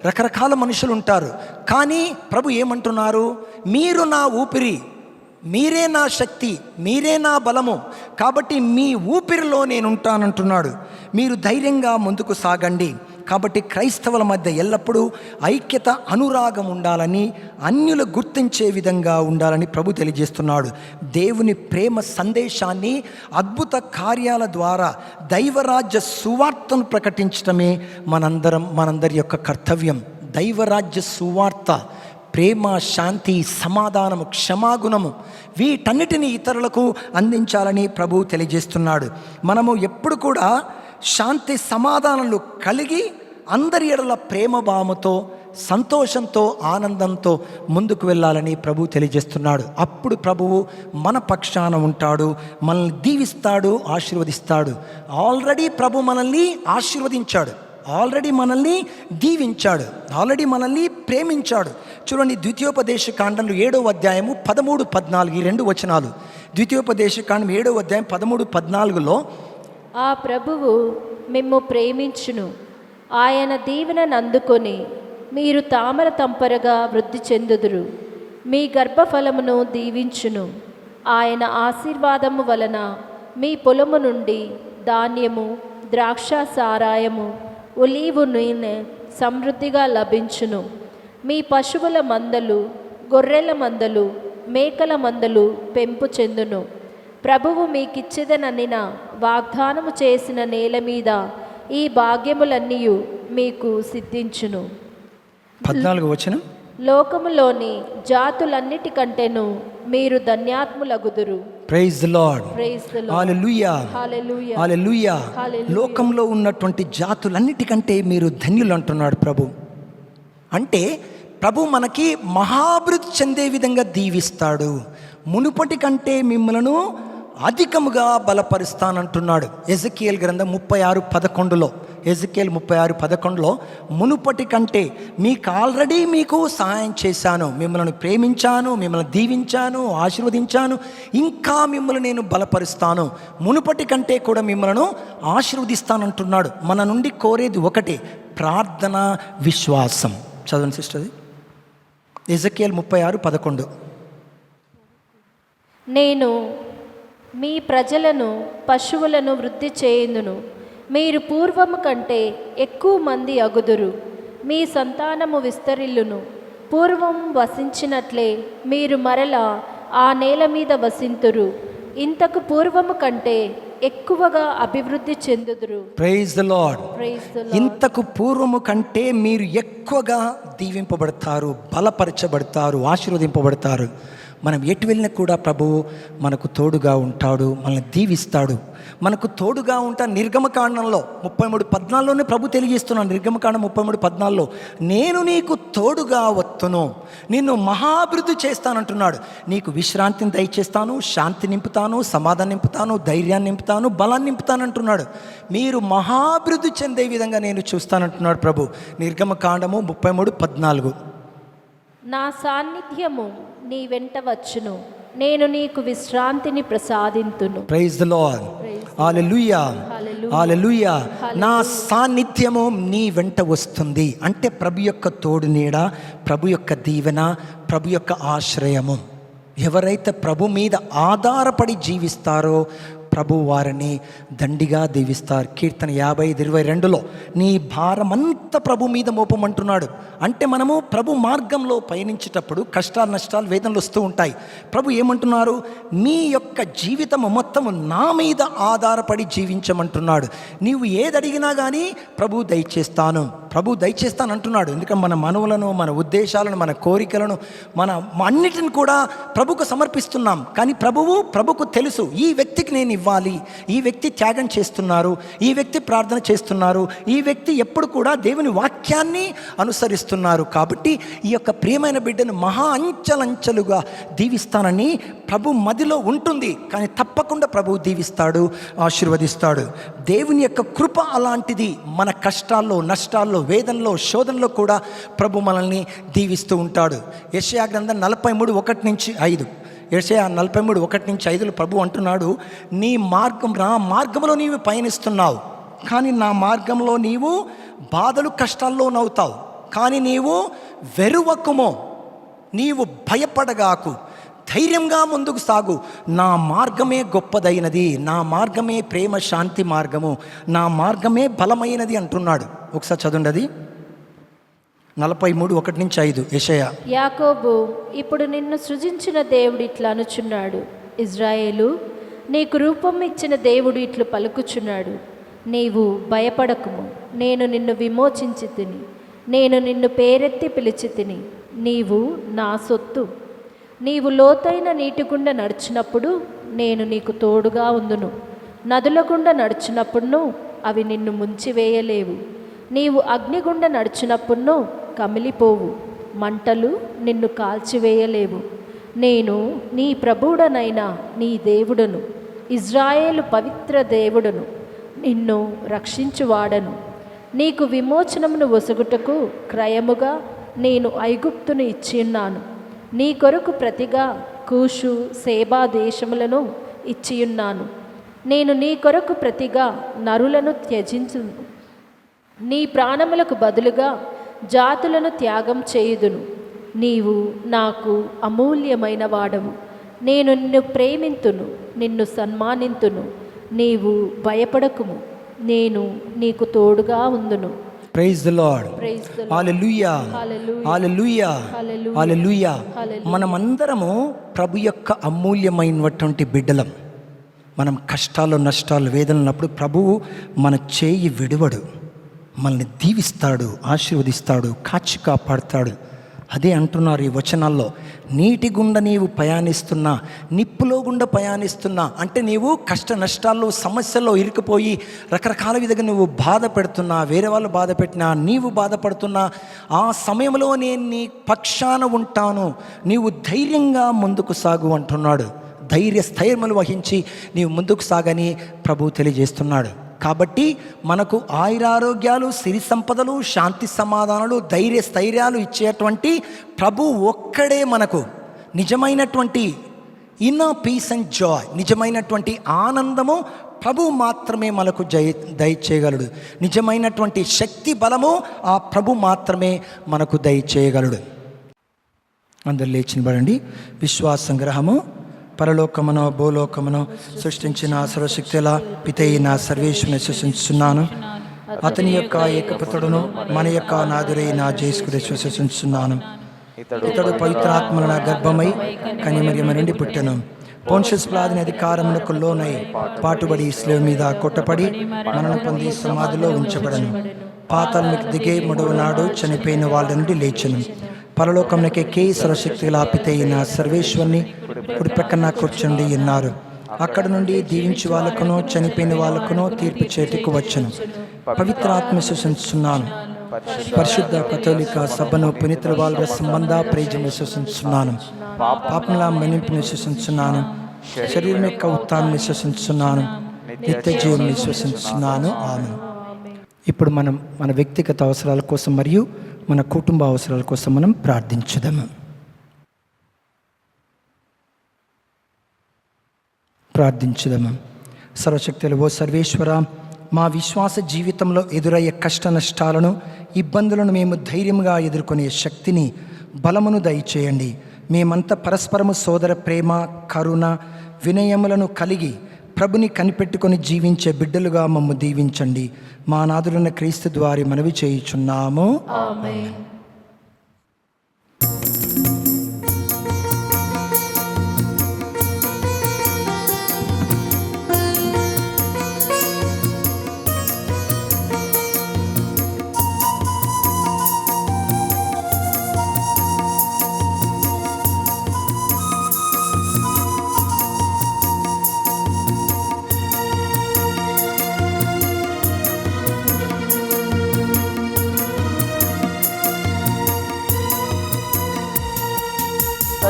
రకరకాల మనుషులు ఉంటారు. కానీ ప్రభు ఏమంటున్నారు, మీరు నా ఊపిరి, మీరే నా శక్తి, మీరే నా బలము, కాబట్టి మీ ఊపిరిలో నేను ఉంటానంటున్నాడు. మీరు ధైర్యంగా ముందుకు సాగండి. కాబట్టి క్రైస్తవుల మధ్య ఎల్లప్పుడూ ఐక్యత, అనురాగం ఉండాలని, అన్యులు గుర్తించే విధంగా ఉండాలని ప్రభు తెలియజేస్తున్నాడు. దేవుని ప్రేమ సందేశాన్ని అద్భుత కార్యాల ద్వారా దైవరాజ్య సువార్తను ప్రకటించడమే మనందరి యొక్క కర్తవ్యం. దైవరాజ్య సువార్త, ప్రేమ, శాంతి, సమాధానము, క్షమాగుణము, వీటన్నిటిని ఇతరులకు అందించాలని ప్రభు తెలియజేస్తున్నాడు. మనము ఎప్పుడు కూడా శాంతి సమాధానాలు కలిగి అందరి ఎడల ప్రేమ భావముతో, సంతోషంతో, ఆనందంతో ముందుకు వెళ్ళాలని ప్రభు తెలియజేస్తున్నాడు. అప్పుడు ప్రభువు మన పక్షాన ఉంటాడు, మనల్ని దీవిస్తాడు, ఆశీర్వదిస్తాడు. ఆల్రెడీ ప్రభు మనల్ని ఆశీర్వదించాడు, ఆల్రెడీ మనల్ని దీవించాడు, ఆల్రెడీ మనల్ని ప్రేమించాడు. చూడండి, ద్వితీయోపదేశ కాండంలో 7వ అధ్యాయము 13, 14 ఈ 2 వచనాలు. ద్వితీయోపదేశ కాండం 7వ అధ్యాయం 13, 14లో, ఆ ప్రభువు మిమ్ము ప్రేమించును, ఆయన దీవెనను అందుకొని మీరు తామర తంపరగా వృద్ధి చెందుదురు, మీ గర్భఫలమును దీవించును. ఆయన ఆశీర్వాదము వలన మీ పొలము నుండి ధాన్యము, ద్రాక్ష సారాయము, ఒలీవు నూనె సమృద్ధిగా లభించును. మీ పశువుల మందలు, గొర్రెల మందలు, మేకల మందలు పెంపు చెందును. ప్రభువు మీకిచ్చేదననిన వాగ్దానము చేసిన నేల మీద ఈ భాగ్యములన్నీ మీకు సిద్ధించును. 14వ వచనం, లోకములోని జాతులన్నిటికంటేను మీరు ధన్యాత్ములగుదురు. Praise the Lord. Hallelujah, hallelujah, hallelujah. లోకంలో ఉన్నటువంటి జాతులన్నిటికంటే మీరు ధన్యులు అంటున్నాడు ప్రభు. అంటే ప్రభు మనకి మహాభివృద్ధి చెందే విధంగా దీవిస్తాడు. మునుపటి కంటే మిమ్మలను అధికముగా బలపరుస్తానంటున్నాడు. ఎజెకియేల్ గ్రంథం 36:11లో, ఎజెకియేల్ 36:11లో, మునుపటి కంటే మీకు సహాయం చేశాను, మిమ్మల్ని ప్రేమించాను, మిమ్మల్ని దీవించాను, ఆశీర్వదించాను, ఇంకా మిమ్మల్ని నేను బలపరుస్తాను, మునుపటి కంటే కూడా మిమ్మల్ని ఆశీర్వదిస్తానంటున్నాడు. మన నుండి కోరేది ఒకటే, ప్రార్థన, విశ్వాసం. చదవండి సిస్టర్. ఎజెకియేల్ 36:11, నేను మీ ప్రజలను, పశువులను వృద్ధి చేయుదును, మీరు పూర్వము కంటే ఎక్కువ మంది అగుదురు. మీ సంతానము విస్తరిల్లును. పూర్వం వసించినట్లే మీరు మరలా ఆ నేల మీద వసింతురు. ఇంతకు పూర్వము కంటే ఎక్కువగా అభివృద్ధి చెందుదురు. Praise the Lord. Praise the Lord. ఇంతకు పూర్వము కంటే మీరు ఎక్కువగా దీవింపబడతారు, బలపరచబడతారు, ఆశీర్వదింపబడతారు. మనం ఎటు వెళ్ళినా కూడా ప్రభువు మనకు తోడుగా ఉంటాడు, మనల్ని దీవిస్తాడు. మనకు తోడుగా ఉంటా. నిర్గమకాండంలో 33:14లోనే ప్రభు తెలియజేస్తున్నాను. నిర్గమకాండం 33:14లో నేను నీకు తోడుగా వత్తును, నిన్ను మహాభివృద్ధి చేస్తానంటున్నాడు. నీకు విశ్రాంతిని దయచేస్తాను, శాంతి నింపుతాను, సమాధానం నింపుతాను, ధైర్యాన్ని నింపుతాను, బలాన్ని నింపుతానంటున్నాడు. మీరు మహాభివృద్ధి చెందే విధంగా నేను చూస్తానంటున్నాడు ప్రభు. నిర్గమకాండము 33:14. నా సాన్నిధ్యము నీ వెంట వచ్చును, నేను నీకు విశ్రాంతిని ప్రసాదింతును. Praise the Lord. Hallelujah, hallelujah. నా సాన్నిధ్యము నీ వెంట వస్తుంది అంటే ప్రభు యొక్క తోడు నీడ, ప్రభు యొక్క దీవెన, ప్రభు యొక్క ఆశ్రయము. ఎవరైతే ప్రభు మీద ఆధారపడి జీవిస్తారో ప్రభు వారిని దండిగా దీవిస్తారు. కీర్తన 55:22లో నీ భారమంతా ప్రభు మీద మోపమంటున్నాడు. అంటే మనము ప్రభు మార్గంలో పయనించేటప్పుడు కష్టాలు, నష్టాలు, వేదనలు వస్తూ ఉంటాయి. ప్రభు ఏమంటున్నారు? మీ యొక్క జీవితం మొత్తము నా మీద ఆధారపడి జీవించమంటున్నాడు. నీవు ఏది అడిగినా కానీ ప్రభు దయచేస్తాను, ప్రభు దయచేస్తాను అంటున్నాడు. ఎందుకంటే మన మనవులను, మన ఉద్దేశాలను, మన కోరికలను, మన అన్నిటిని కూడా ప్రభుకు సమర్పిస్తున్నాం. కానీ ప్రభుకు తెలుసు ఈ వ్యక్తికి నేను ఇవ్వాలి, ఈ వ్యక్తి త్యాగం చేస్తున్నారు, ఈ వ్యక్తి ప్రార్థన చేస్తున్నారు, ఈ వ్యక్తి ఎప్పుడు కూడా దేవుని వాక్యాన్ని అనుసరిస్తున్నారు. కాబట్టి ఈ యొక్క ప్రియమైన బిడ్డను మహా అంచెలంచెలుగా దీవిస్తానని ప్రభు మదిలో ఉంటుంది. కానీ తప్పకుండా ప్రభు దీవిస్తాడు, ఆశీర్వదిస్తాడు. దేవుని యొక్క కృప అలాంటిది. మన కష్టాల్లో, నష్టాల్లో, వేదనలో, శోధనలో కూడా ప్రభు మనల్ని దీవిస్తూ ఉంటాడు. యెషయా గ్రంథం 43:1-5. యెషయా 43:1-5 ప్రభు అంటున్నాడు, నీ మార్గం, నా మార్గంలో నీవు పయనిస్తున్నావు, కానీ నా మార్గంలో నీవు బాధలు, కష్టాల్లో నవ్వుతావు. కానీ నీవు వెరువకుమో, నీవు భయపడగాకు, ధైర్యంగా ముందుకు సాగు. నా మార్గమే గొప్పదైనది, నా మార్గమే ప్రేమ, శాంతి మార్గము, నా మార్గమే బలమైనది అంటున్నాడు. ఒకసారి చదవండి అది 43:1-5 యెషయా. యాకోబు, ఇప్పుడు నిన్ను సృజించిన దేవుడు ఇట్లా అనుచున్నాడు, ఇజ్రాయేలు, నీకు రూపం ఇచ్చిన దేవుడు ఇట్లు పలుకుచున్నాడు, నీవు భయపడకుము, నేను నిన్ను విమోచించి తిని, నేను నిన్ను పేరెత్తి పిలిచి తిని, నీవు నా సొత్తు. నీవు లోతైన నీటి గుండా నడిచినప్పుడు నేను నీకు తోడుగా ఉందును, నదుల గుండా నడిచినప్పుడును అవి నిన్ను ముంచివేయలేవు. నీవు అగ్నిగుండా నడిచినప్పుడును కమిలిపోవు, మంటలు నిన్ను కాల్చివేయలేవు. నేను నీ ప్రభువుడనైన నీ దేవుడను, ఇజ్రాయేలు పవిత్ర దేవుడను, నిన్ను రక్షించువాడను. నీకు విమోచనమును ఒసగుటకు క్రయముగా నేను ఐగుప్తును ఇచ్చియున్నాను. నీ కొరకు ప్రతిగా కూషు, సేబా దేశములను ఇచ్చియున్నాను. నేను నీ కొరకు ప్రతిగా నరులను త్యజించును, నీ ప్రాణములకు బదులుగా జాతులను త్యాగం చేయుదును. నీవు నాకు అమూల్యమైన వాడవు, నేను నిన్ను ప్రేమింతును, నిన్ను సన్మానింతును. నీవు భయపడకుము, నేను నీకు తోడుగా ఉందును. Praise the Lord. Hallelujah, hallelujah, hallelujah. మనమందరము ప్రభు యొక్క అమూల్యమైనటువంటి బిడ్డలం. మనం కష్టాలు, నష్టాలు, వేదనలు ఉన్నప్పుడు ప్రభువు మన చేయి విడువడు, మనల్ని దీవిస్తాడు, ఆశీర్వదిస్తాడు, కాచి కాపాడుతాడు. అదే అంటున్నారు ఈ వచనాల్లో. నీటి గుండా నీవు ప్రయాణిస్తున్నా, నిప్పులో గుండా ప్రయాణిస్తున్నా, అంటే నీవు కష్ట నష్టాల్లో, సమస్యల్లో ఇరుక్కుపోయి రకరకాల విధంగా నువ్వు బాధ పెడుతున్నా, వేరే వాళ్ళు బాధ పెట్టినా, నీవు బాధపడుతున్నా, ఆ సమయంలో నేను నీ పక్షాన ఉంటాను, నీవు ధైర్యంగా ముందుకు సాగు అంటున్నాడు. స్థైర్యములు వహించి నీవు ముందుకు సాగని ప్రభు తెలియజేస్తున్నాడు. కాబట్టి మనకు ఆయురారోగ్యాలు, సిరి సంపదలు, శాంతి సమాధానాలు, స్థైర్యాలు ఇచ్చేటువంటి ప్రభు ఒక్కడే మనకు నిజమైనటువంటి ఇన్నర్ పీస్ అండ్ జాయ్, నిజమైనటువంటి ఆనందము ప్రభు మాత్రమే మనకు దయచేయగలడు. నిజమైనటువంటి శక్తి, బలము ఆ ప్రభు మాత్రమే మనకు దయచేయగలడు. అందరు లేచినబడండి. విశ్వాస సంగ్రహము పరలోకమును భూలోకమును సృష్టించిన సర్వశక్తుల పితైన సర్వేశ్వరుని విశ్వసించుచున్నాను. అతని యొక్క ఏకపుత్రుడును మన యొక్క నాదురైన యేసుక్రీస్తుని విశ్వసించుచున్నాను. ఇతడు పవిత్రాత్మల గర్భమై కన్యమరియమ నుండి పుట్టెను. పోన్షియస్ పిలాతుని అధికారమునకు లోనై పాటుబడి శిలువ మీద కొట్టపడి మరణం పొంది సమాధిలో ఉంచబడను. పాతాళానికి దిగే మూడవ నాడు చనిపోయిన వాళ్ళ నుండి లేచెను. పరలోకమునకెక్కి సర్వశక్తుల పితైన సర్వేశ్వరుని కుడి ప్రక్కన కూర్చుండి ఉన్నారు. అక్కడ నుండి దీవించి వాళ్ళకును చనిపోయిన వాళ్ళకును తీర్పు చేతికి వచ్చను. పవిత్రాత్మ విశ్వసించున్నాను. పరిశుద్ధ కథోలిక సభను పునీతుల వాళ్ళ సంబంధ ప్రేజం విశ్వసించున్నాను. పాపముల మన్నింపును విశ్వసించున్నాను. శరీరం యొక్క ఉత్థానం విశ్వసించున్నాను. నిత్య జీవం విశ్వసించున్నాను. ఆమేన్. ఇప్పుడు మనం మన వ్యక్తిగత అవసరాల కోసం మరియు మన కుటుంబ అవసరాల కోసం మనం ప్రార్థించుదాము. సర్వశక్తులు ఓ సర్వేశ్వర, మా విశ్వాస జీవితంలో ఎదురయ్యే కష్ట నష్టాలను ఇబ్బందులను మేము ధైర్యంగా ఎదుర్కొనే శక్తిని బలమును దయచేయండి. మేమంతా పరస్పరము సోదర ప్రేమ కరుణ వినయములను కలిగి ప్రభుని కనిపెట్టుకొని జీవించే బిడ్డలుగా మమ్ము దీవించండి. మా నాథుడైన క్రీస్తు ద్వారా మనవి చేయుచున్నాము. ఆమేన్.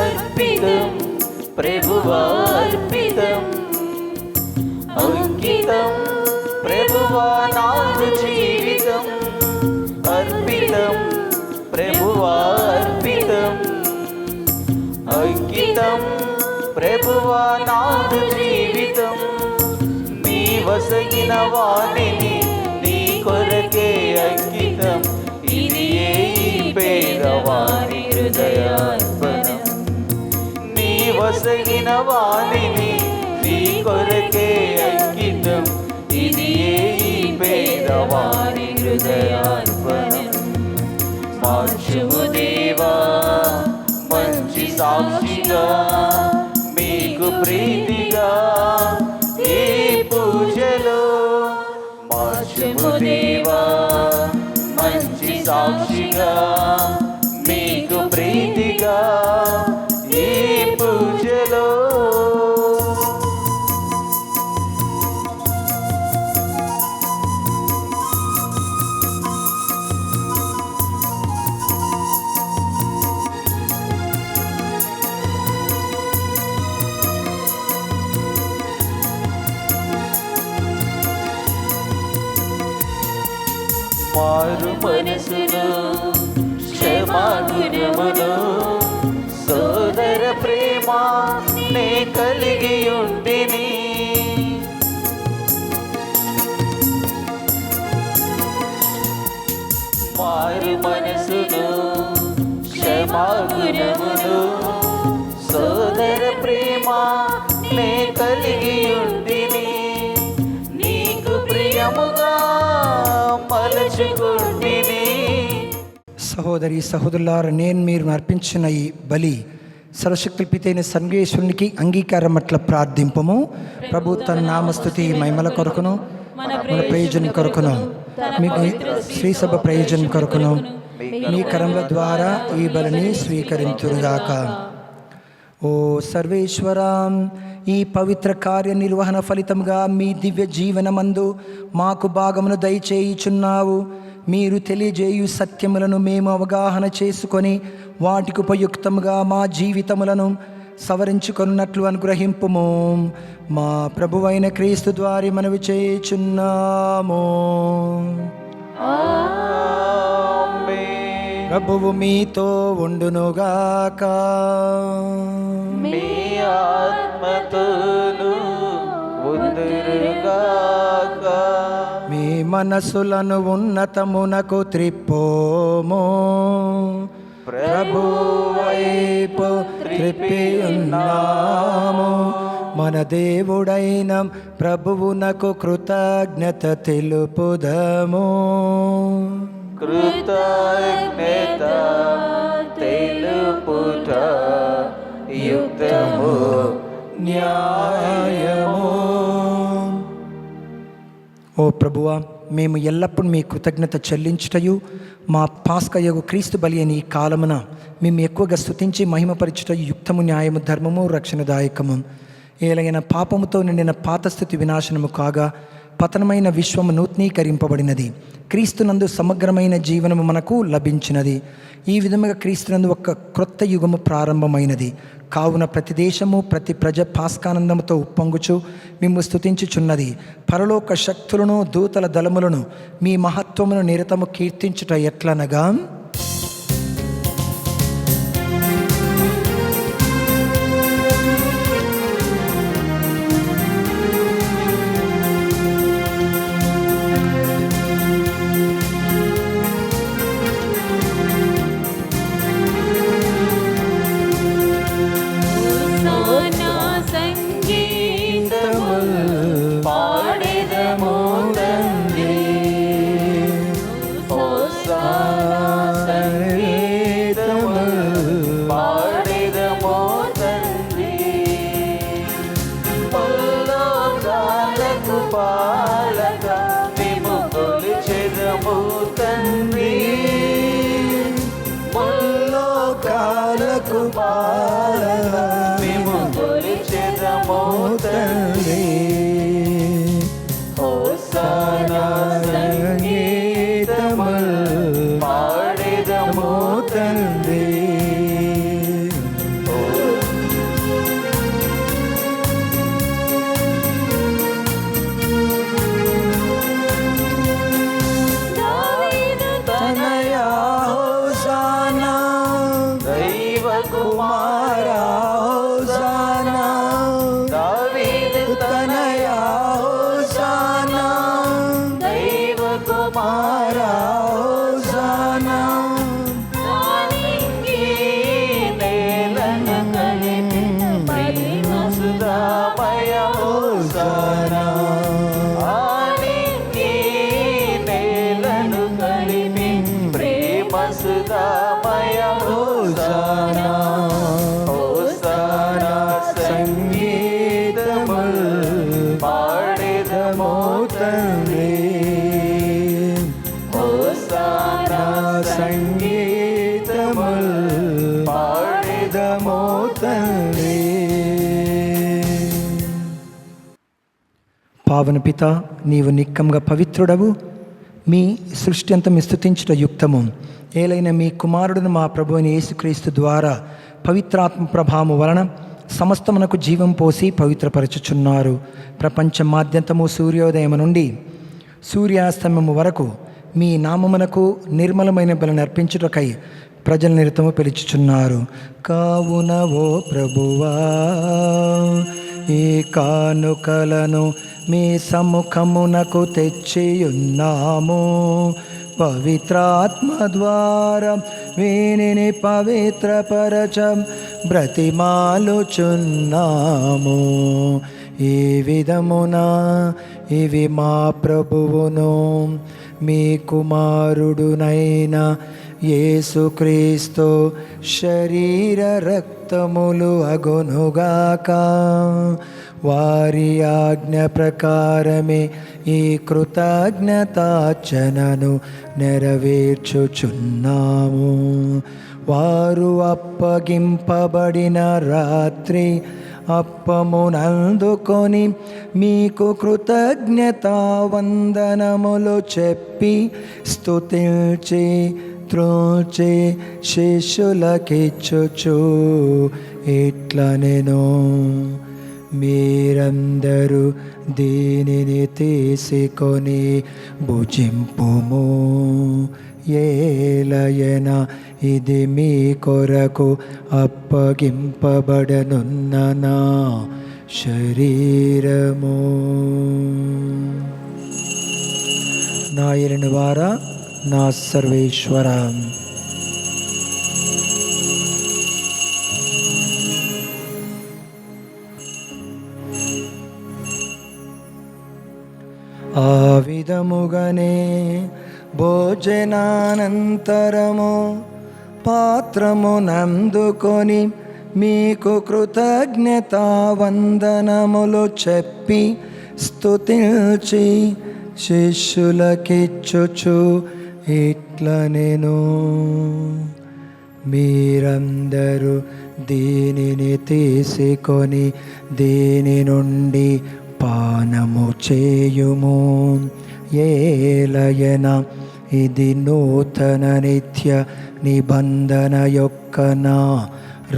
అర్పితం ప్రభువార్పితం, అంకితం ప్రభువా నాదు జీవితం. అర్పితం ప్రభువార్పితం, అంకితం ప్రభువా నాదు జీవితం. నీ వసగిన వాణిని నీ కొరకే అంకితం. ఇది ఏ పేదవారి హృదయార్పణం. వసగిన వాణిని నీ కొరకే అంకితం. ఇది ఏ పేదవారి హృదయార్పణం. మార్చుము దేవా మంచి సాక్షిగా, మీకు ప్రీతిగా ఈ పూజలో. మార్చుము దేవా మంచి సాక్షిగా, మీకు ప్రీతిగా ఈ పూజలో. మారు మనసును క్షమాగుణమును సోదర ప్రేమ నే కలిగి ఉండిని. మారు మనసును క్షమాగుణమును సోదర ప్రేమ నే కలిగి ఉండిని. నీకు ప్రియముగా మలచుకుంటిని. సహోదరి సహోదరులారా, నేను మీరు అర్పించిన ఈ బలి సర్వశక్తుల పితైన సర్వేశ్వరునికి అంగీకారం అట్ల ప్రార్థింపము. ప్రభు తన నామస్తుతి మహిమల కొరకును మన ప్రయోజనం కొరకును మీకు శ్రీసభ ప్రయోజనం కొరకును మీ కరముల ద్వారా ఈ బలిని స్వీకరించుగాక. ఓ సర్వేశ్వర, ఈ పవిత్ర కార్య నిర్వహణ ఫలితంగా మీ దివ్య జీవనమందు మాకు భాగమును దయచేయుచున్నావు. మీరు తెలియజేయు సత్యములను మేము అవగాహన చేసుకొని వాటికి ఉపయుక్తముగా మా జీవితములను సవరించుకున్నట్లు అనుగ్రహింపుము. మా ప్రభువైన క్రీస్తు ద్వారా మనవి చేయుచున్నాము. ప్రభువు మీతో ఉండునుగాక. మీ ఆత్మతోను ఉందురుగాక. మీ మనసులను ఉన్నతమునకు త్రిప్పోము. ప్రభు వైపు త్రిప్పి ఉన్నాము. మన దేవుడైన ప్రభువునకు కృతజ్ఞత తెలుపుదము. కృతజ్ఞత తెలుపుట యుక్తము న్యాయము. ఓ ప్రభువా, మేము ఎల్లప్పుడూ మీ కృతజ్ఞత చెల్లించుటయు మా పాస్కయగు క్రీస్తు బలి అని ఈ కాలమున మేము ఎక్కువగా స్తుతించి మహిమపరచుట యుక్తము, న్యాయము, ధర్మము, రక్షణదాయకము. ఏలైన పాపముతో నిండిన పాతస్థితి వినాశనము కాగా పతనమైన విశ్వము నూతనీకరింపబడినది. క్రీస్తునందు సమగ్రమైన జీవనము మనకు లభించినది. ఈ విధముగా క్రీస్తునందు ఒక క్రొత్త యుగము ప్రారంభమైనది. కావున ప్రతి దేశము ప్రతి ప్రజ పాస్కానందముతో ఉప్పొంగుచు మేము స్తుతించుచున్నది. పరలోక శక్తులను దూతల దళములను మీ మహత్వమును నిరతము కీర్తించుట ఎట్లనగా, పాడెదము తండ్రి. పాడెదము తండ్రి. పరలోకాలకు పాలక మేము కొలిచెదము తండ్రి. పరలోకాలకు పాలక మేము కొలిచెదము తండ్రి. హోసానా సంగీతము పాడెదము తండ్రి. తనయా హోసానా, దైవ కుమార హోసానా, దావీదు తనయా హోసానా, దైవ కుమార హోసానా. ఆనింగి నేలను కలిపి ప్రేమ సుధామయ హోసానా. ఆనింగి నేలను కలిపి ప్రేమ సుధామయ హోసానా. హోసానా సంగీతము పాడెదము తండ్రి. హోసానా సంగీతము పాడెదము తండ్రి. పావన పిత, నీవు నిక్కంగా పవిత్రుడవు. మీ సృష్టి అంతా మీ స్తుతించుట యుక్తము. ఏలైన మీ కుమారుడును మా ప్రభు అయిన యేసుక్రీస్తు ద్వారా పవిత్రాత్మ ప్రభావము వలన సమస్తమునకు జీవం పోసి పవిత్రపరచుచున్నారు. ప్రపంచమాద్యంతము సూర్యోదయం నుండి సూర్యాస్తమము వరకు మీ నామమునకు నిర్మలమైన బలిని అర్పించుటకై ప్రజల నిరతము పిలుచుచున్నారు. కావున ఓ ప్రభువా, ఈ కానుకలను మీ సముఖమునకు తెచ్చియున్నాము. పవిత్రాత్మ ద్వారా వీనిని పవిత్రపరచ బ్రతిమాలుచున్నాము. ఈ విధమున ఇవి మా ప్రభువును మీ కుమారుడునైన యేసుక్రీస్తు శరీర రక్తములు అగునుగాక. వారి ఆజ్ఞ ప్రకారమే ఈ కృతజ్ఞతార్చనను నెరవేర్చుచున్నాము. వారు అప్పగింపబడిన రాత్రి అప్పమునందుకొని మీకు కృతజ్ఞతా వందనములు చెప్పి స్తుతించి త్రోచి శిష్యులకిచ్చుచు ఇట్లనెను, మీరందరూ దీనిని తీసుకొని భుజింపుము. ఏలయన ఇది మీ కొరకు అప్పగింపబడనున్న నా శరీరము. నా ఎరిని వారా, నా సర్వేశ్వర, ఆ విధముగానే భోజనానంతరము పాత్రమునందుకొని మీకు కృతజ్ఞతా వందనములు చెప్పి స్తుతించి శిష్యులకిచ్చుచు ఇట్లనెను, మీరందరూ దీనిని తీసుకొని దీని నుండి పానము చేయుము. ఏలయన ఇది నూతన నిత్య నిబంధన యొక్క నా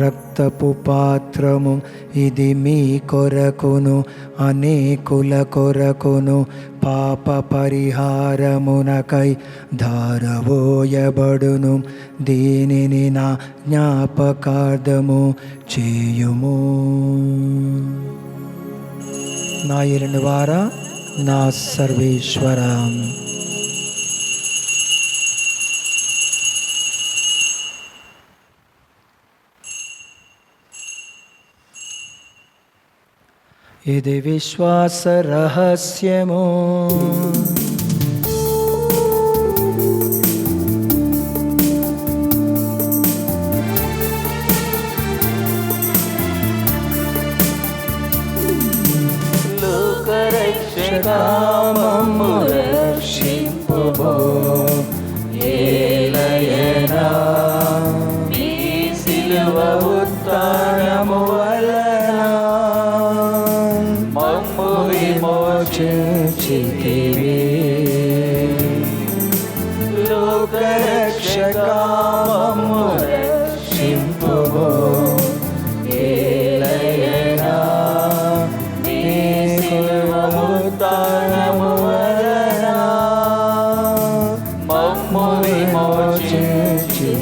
రక్తపు పాత్రము. ఇది మీ కొరకును అనేకుల కొరకును పాప పరిహారమునకై ధారవోయబడును. దీనిని నా జ్ఞాపకార్థము చేయుము. నా ఏలిన వారా, నా సర్వేశ్వర, ఇది విశ్వాస రహస్యము. లోకరక్షకామము రక్షింపుము. ఏలయనా మీ సిలువ ఉత్థానము వలన మమ్ము విమోచించితివి. లోకరక్షకామము రక్షింపుము. ఏలయనా మీ సిలువ ఉత్థానము వలన మమ్ము విమోచించితివి.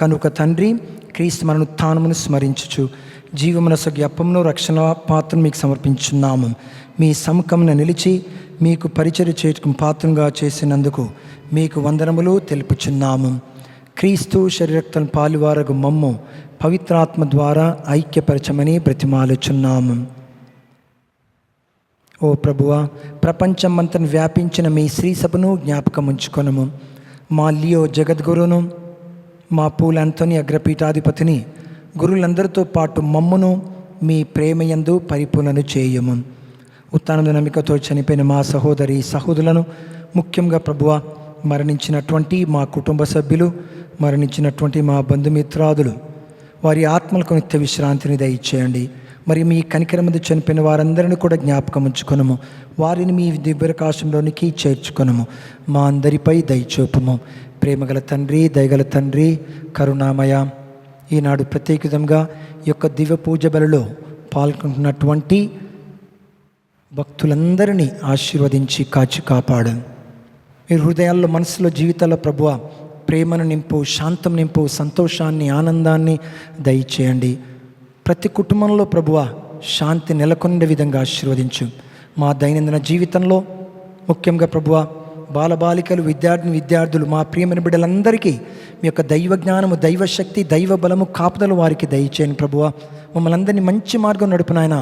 కనుక తండ్రి, క్రీస్తు మన ఉత్థానమును స్మరించుచు జీవమునసగి అప్పమును రక్షణ పాత్రను మీకు సమర్పించున్నాము. మీ సముఖమున నిలిచి మీకు పరిచర్య చేయటం పాత్రంగా చేసినందుకు మీకు వందనములు తెలుపుచున్నాము. క్రీస్తు శరీరక్తం పాలువారగు మమ్ము పవిత్రాత్మ ద్వారా ఐక్యపరచమని బ్రతిమాలుచున్నాము. ఓ ప్రభువా, ప్రపంచమంతను వ్యాపించిన మీ శ్రీ సభను జ్ఞాపకం ఉంచుకొనము. మా లియో జగద్గురును, మా పూల అంతోని అగ్రపీఠాధిపతిని, గురులందరితో పాటు మమ్మును మీ ప్రేమయందు పరిపూర్ణను చేయము. ఉత్థాన నమ్మికతో చనిపోయిన మా సహోదరి సహోదరులను, ముఖ్యంగా ప్రభువ మరణించినటువంటి మా కుటుంబ సభ్యులు, మరణించినటువంటి మా బంధుమిత్రాదులు, వారి ఆత్మలకు నిత్య విశ్రాంతిని దయచేయండి. మరి మీ కనికరం మీద చనిపోయిన వారందరినీ కూడా జ్ఞాపకం ఉంచుకొనము. వారిని మీ దివ్యప్రకాశంలోనికి చేర్చుకొనము. మా అందరిపై దయచూపము. ప్రేమగల తండ్రి, దయగల తండ్రి, కరుణామయ, ఈనాడు ప్రత్యేకంగా ఈ యొక్క దివ్య పూజ బలిలో పాల్గొంటున్నటువంటి భక్తులందరినీ ఆశీర్వదించి కాచి కాపాడు. మీ హృదయాల్లో, మనసులో, జీవితాల్లో ప్రభువ ప్రేమను నింపు, శాంతం నింపు, సంతోషాన్ని, ఆనందాన్ని దయచేయండి. ప్రతి కుటుంబంలో ప్రభువ శాంతి నెలకొండే విధంగా ఆశీర్వదించు. మా దైనందిన జీవితంలో ముఖ్యంగా ప్రభువ బాలబాలికలు, విద్యార్థులు, మా ప్రియమైన బిడ్డలందరికీ మీ యొక్క దైవ జ్ఞానము, దైవశక్తి, దైవ బలము, కాపుదలు వారికి దయచేయండి ప్రభువ. మమ్మల్ని అందరినీ మంచి మార్గం నడుపునాయన.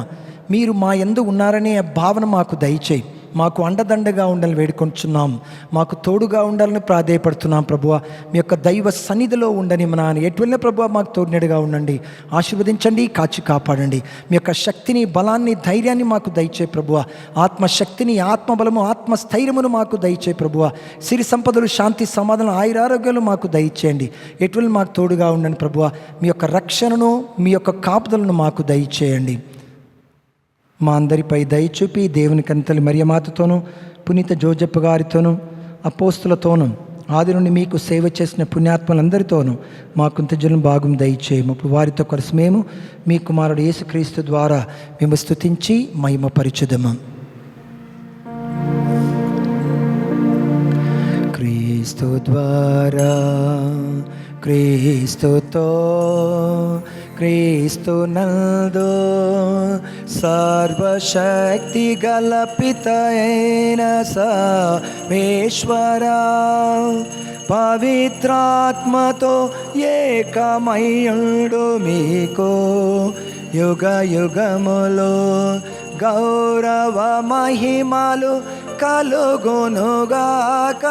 మీరు మా యందు ఉన్నారనే భావన మాకు దయచేయి. మాకు అండదండగా ఉండాలని వేడుకొంటున్నాం. మాకు తోడుగా ఉండాలని ప్రాధేయపడుతున్నాం ప్రభువ. మీ యొక్క దైవ సన్నిధిలో ఉండని మన ఎటు వెళ్ళిన ప్రభువ మాకు తోడునెడుగా ఉండండి. ఆశీర్వదించండి, కాచి కాపాడండి. మీ యొక్క శక్తిని, బలాన్ని, ధైర్యాన్ని మాకు దయచే ప్రభువ. ఆత్మశక్తిని, ఆత్మబలము, ఆత్మస్థైర్యమును మాకు దయచే ప్రభువ. సిరి సంపదలు, శాంతి, సమాధానం, ఆయురారోగ్యాలు మాకు దయచేయండి. ఎటువంటి మాకు తోడుగా ఉండండి ప్రభువ. మీ యొక్క రక్షణను, మీ యొక్క కాపుదలను మాకు దయచేయండి. మా అందరిపై దయచూపి దేవుని కన్యతల్లి మరియమాతతోనూ, పునీత జోజప్ప గారితోనూ, అపోస్తులతోనూ, ఆది నుండి మీకు సేవ చేసిన పుణ్యాత్మలందరితోనూ మాకు ఇంతజనం భాగం దయచేయము. వారితో కలిసి మేము మీ కుమారుడు యేసుక్రీస్తు ద్వారా మేము స్తుతించి మహిమపరచుదము. క్రీస్తు ద్వారా, క్రీస్తుతో, క్రీస్తు నందు సర్వశక్తి గల పితయైన సర్వేశ్వరా, పవిత్రాత్మతో ఏకమయుడు మీకు యుగ యుగములో గౌరవ మహిమలు కలుగునుగాక.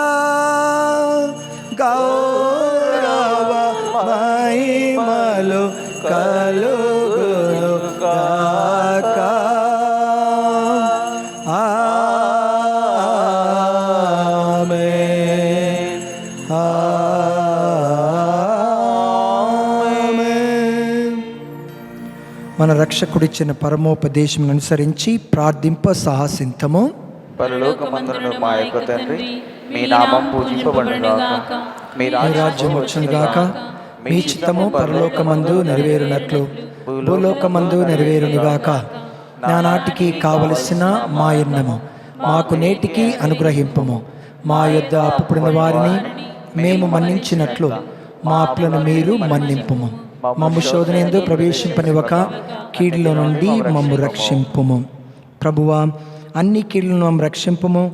గౌరవ మహిమలు కలుగునుగాక. ఆమేన్. ఆమేన్. మన రక్షకుడిచ్చిన పరమోపదేశం అనుసరించి ప్రార్థింప సాహసింతము. పరలోకమందున మా యొక్క తండ్రి, మీ నామం పూజింపబడునుగాక. మీ రాజ్యం వచ్చునుగాక. మీ చిత్తము పరలోకమందు నెరవేరునట్లు భూలోకమందు నెరవేరునుగాక. నానాటికి కావలసిన మా యన్నము మాకు నేటికి అనుగ్రహింపము. మా యొద్ద అప్పుపడిన వారిని మేము మన్నించినట్లు మా అప్పులను మీరు మన్నింపుము. మమ్ము శోధనయందు ప్రవేశింపనివ్వక కీడులో నుండి మమ్ము రక్షింపుము. ప్రభువా, అన్ని కీడులను మమ్ము రక్షింపుము.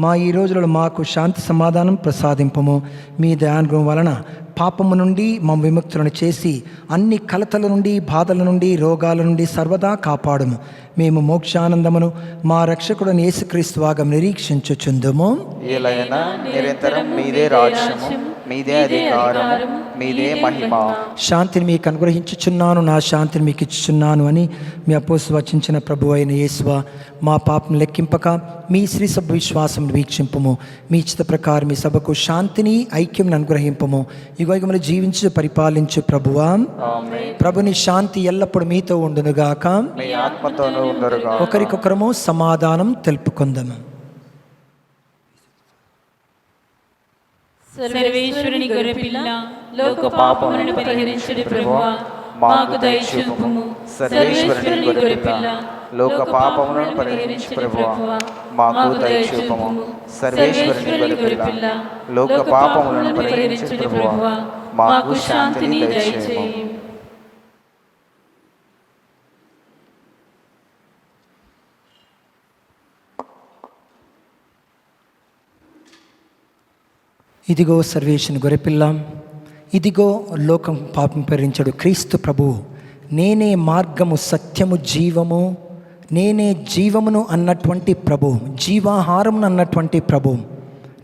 మా ఈ రోజులలో మాకు శాంతి సమాధానం ప్రసాదింపము. మీ దయానుగ్రహం వలన పాపము నుండి మమ్ము విముక్తులను చేసి అన్ని కలతల నుండి, బాధల నుండి, రోగాల నుండి సర్వదా కాపాడుము. మేము మోక్షానందమును మా రక్షకుడైన యేసుక్రీస్తు వాగం నిరీక్షించుచుందుము. ఏలైనా నిరంతరం మీదే రాజ్యము, మీదే అధికారము, మీదే మహిమ. శాంతిని మీకు అనుగ్రహించుచున్నాను, నా శాంతిని మీకు ఇచ్చుచున్నాను అని మీ అపోస్తలుడు వచించిన ప్రభు అయిన యేసువా, మా పాపం లెక్కింపక మీ శ్రీ సభ విశ్వాసం వీక్షింపము. మీ ఇచ్చిత ప్రకారం మీ సభకు శాంతిని, ఐక్యం అనుగ్రహింపము. యుగయుగములు జీవించు పరిపాలించు ప్రభువా. ప్రభుని శాంతి ఎల్లప్పుడూ మీతో ఉండునుగాక. మీ ఆత్మతోనూ ఉండునుగాక. ఒకరికొకరము సమాధానం తెలుపుకుందాము. సర్వేశ్వరుని గొర్రెపిల్ల, లోక పాపములను పరిహరించుడి ప్రభువా, మాకు దయచూపుము. సర్వేశ్వరుని గొర్రెపిల్ల, లోక పాపములను పరిహరించు ప్రభువా, మాకు దయచూపుము. సర్వేశ్వరుని గొర్రెపిల్ల, లోక పాపములను పరిహరించు ప్రభువా, మాకు శాంతిని దయచేయము. ఇదిగో సర్వేశ్వరుని గొర్రెపిల్ల, ఇదిగో లోకం పాపం పరిహరించడు క్రీస్తు ప్రభువు. నేనే మార్గము, సత్యము, జీవము, నేనే జీవమును అన్నటువంటి ప్రభు, జీవాహారమును అన్నటువంటి ప్రభు,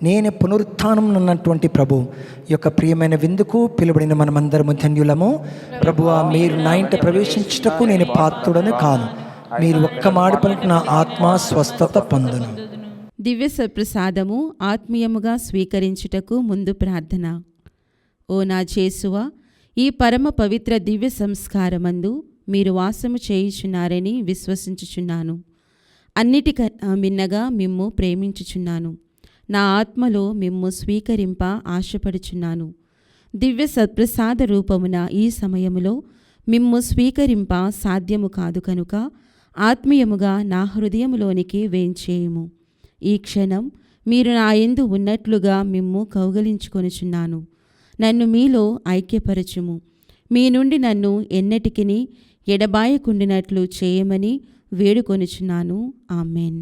నేనే పునరుత్థానం అన్నటువంటి ప్రభు. ఈ యొక్క ప్రియమైన విందుకు పిలువడిన మనమందరము ధన్యులము. ప్రభువా, మీరు నా ఇంట ప్రవేశించుటకు నేను పాత్రుడను కాను. మీరు ఒక్క మాట పలికిన నా ఆత్మ స్వస్థత పొందును. దివ్య సప్రసాదము ఆత్మీయముగా స్వీకరించుటకు ముందు ప్రార్థన. ఓ నా యేసువా, ఈ పరమ పవిత్ర దివ్య సంస్కారమందు మీరు వాసము చేయుచున్నారని విశ్వసించుచున్నాను. అన్నిటికన్నా మిన్నగా మిమ్ము ప్రేమించుచున్నాను. నా ఆత్మలో మిమ్ము స్వీకరింప ఆశపడుచున్నాను. దివ్య సత్ప్రసాద రూపమున ఈ సమయములో మిమ్ము స్వీకరింప సాధ్యము కాదు కనుక ఆత్మీయముగా నా హృదయములోనికి వేంచేయుము. ఈ క్షణం మీరు నా యందు ఉన్నట్లుగా మిమ్ము కౌగలించుకొనుచున్నాను. నన్ను మీలో ఐక్యపరచుము. మీ నుండి నన్ను ఎన్నటికిని ఎడబాయకుండినట్లు చేయమని వేడుకొనుచున్నాను. ఆమెన్.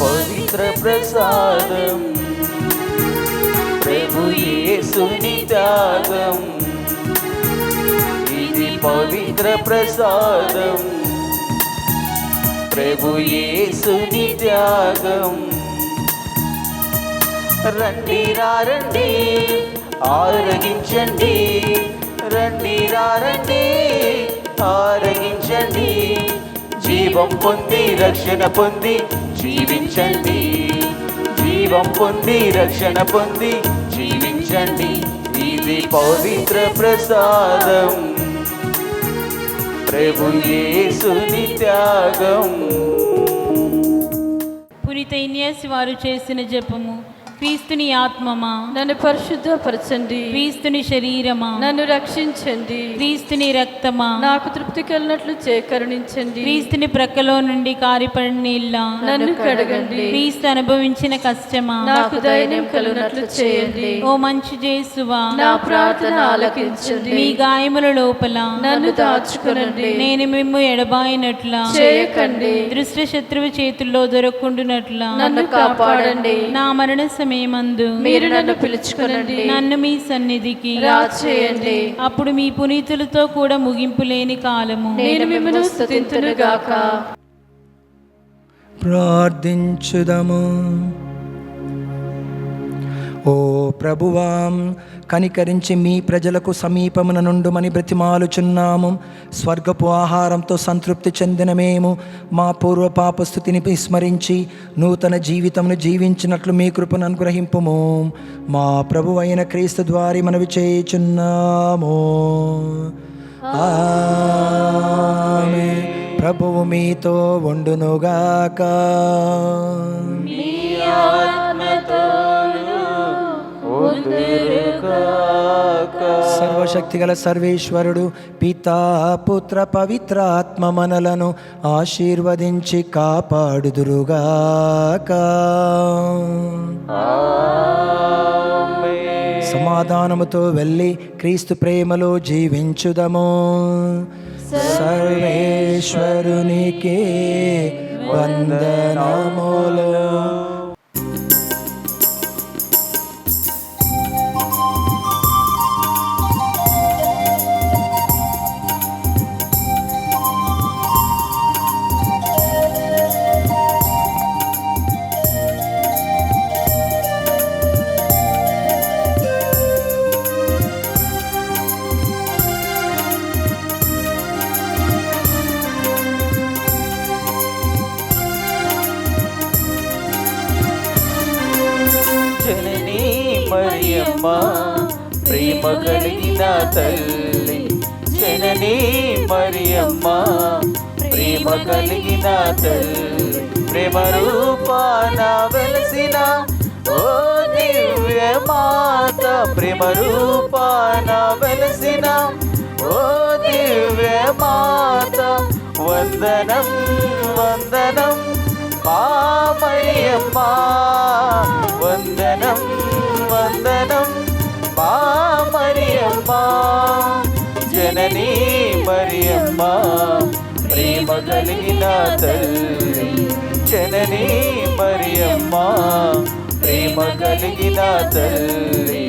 పవిత్ర ప్రసాదం, ప్రభు యేసుని త్యాగం. ఇది పవిత్ర ప్రసాదం, ప్రభు యేసుని త్యాగం. రండి రండి ఆరగించండి, రండి రండి ఆరగించండి. జీవం పొంది రక్షణ పొంది జీవించండి, జీవం పొంది రక్షణ పొంది జీవించండి. ఇది పవిత్ర ప్రసాదం, ప్రభు యేసుని త్యాగం. పునీత ఇన్యాసి వారు చేసిన జపము. క్రీస్తుని ఆత్మమా నన్ను పరిశుద్ధపరచండి. క్రీస్తుని శరీరమా నన్ను రక్షించండి. క్రీస్తుని రక్తమా నాకు తృప్తి కలిగినట్లు చేకరుణించండి. క్రీస్తుని ప్రక్కలో నుండి కారిపడిన నీళ్ళ నన్ను కడగండి. క్రీస్తు అనుభవించిన కష్టమా నాకు ధైర్యం కలిగినట్లు చేయండి. ఓ మంచి యేసువా నా ప్రార్థన ఆలకించండి. మీ గాయముల లోపల నన్ను దాచుకునండి. నేను మిమ్ము ఎడబాయినట్లా చేయకండి. దృష్ట శత్రువు చేతుల్లో దొరకుండునట్లా నన్ను కాపాడండి. నా మరణ సమయమందు మీరు నన్ను పిలుచుకునండి. నన్ను మీ సన్నిధికి రాచేయండి. అప్పుడు మీ పునీతులతో కూడా ముగింపు లేని కాలము నేను మిమ్మల్ని స్తుతింతును గాక. ప్రార్థించుదము. ఓ ప్రభువాం, కనికరించి మీ ప్రజలకు సమీపమున నుండుమని బ్రతిమాలుచున్నాము. స్వర్గపు ఆహారంతో సంతృప్తి చెందిన మేము మా పూర్వ పాపస్థుతిని విస్మరించి నూతన జీవితమును జీవించినట్లు మీ కృపను అనుగ్రహింపుము. మా ప్రభు అయిన క్రీస్తు ద్వారా మనవి చేయుచున్నాము. ఆమేన్. ప్రభువు మీతో ఉండునుగాక. సర్వశక్తిగల సర్వేశ్వరుడు పితా పుత్ర పవిత్ర ఆత్మ మనలను ఆశీర్వదించి కాపాడుదురుగాక. సమాధానముతో వెళ్ళి క్రీస్తు ప్రేమలో జీవించుదము. సర్వేశ్వరునికి వందనములు. జననీ మరియమ్మ ప్రేమ కలిగిన తల్లి, జననీ మరియమ్మ ప్రేమ కలిగిన తల్లి, ప్రేమ రూపాన వెలసిన ఓ దివ్య మాత, ప్రేమ రూపాన వెలసిన ఓ దివ్య మాత, వందనం వందనం మా మరియమ్మ, వందనం వందనం మా మరియమ్మ. జననీ మరియమ్మ ప్రేమ కలిగిన తల్లి, జననీ మరియమ్మ ప్రేమ కలిగిన తల్లి.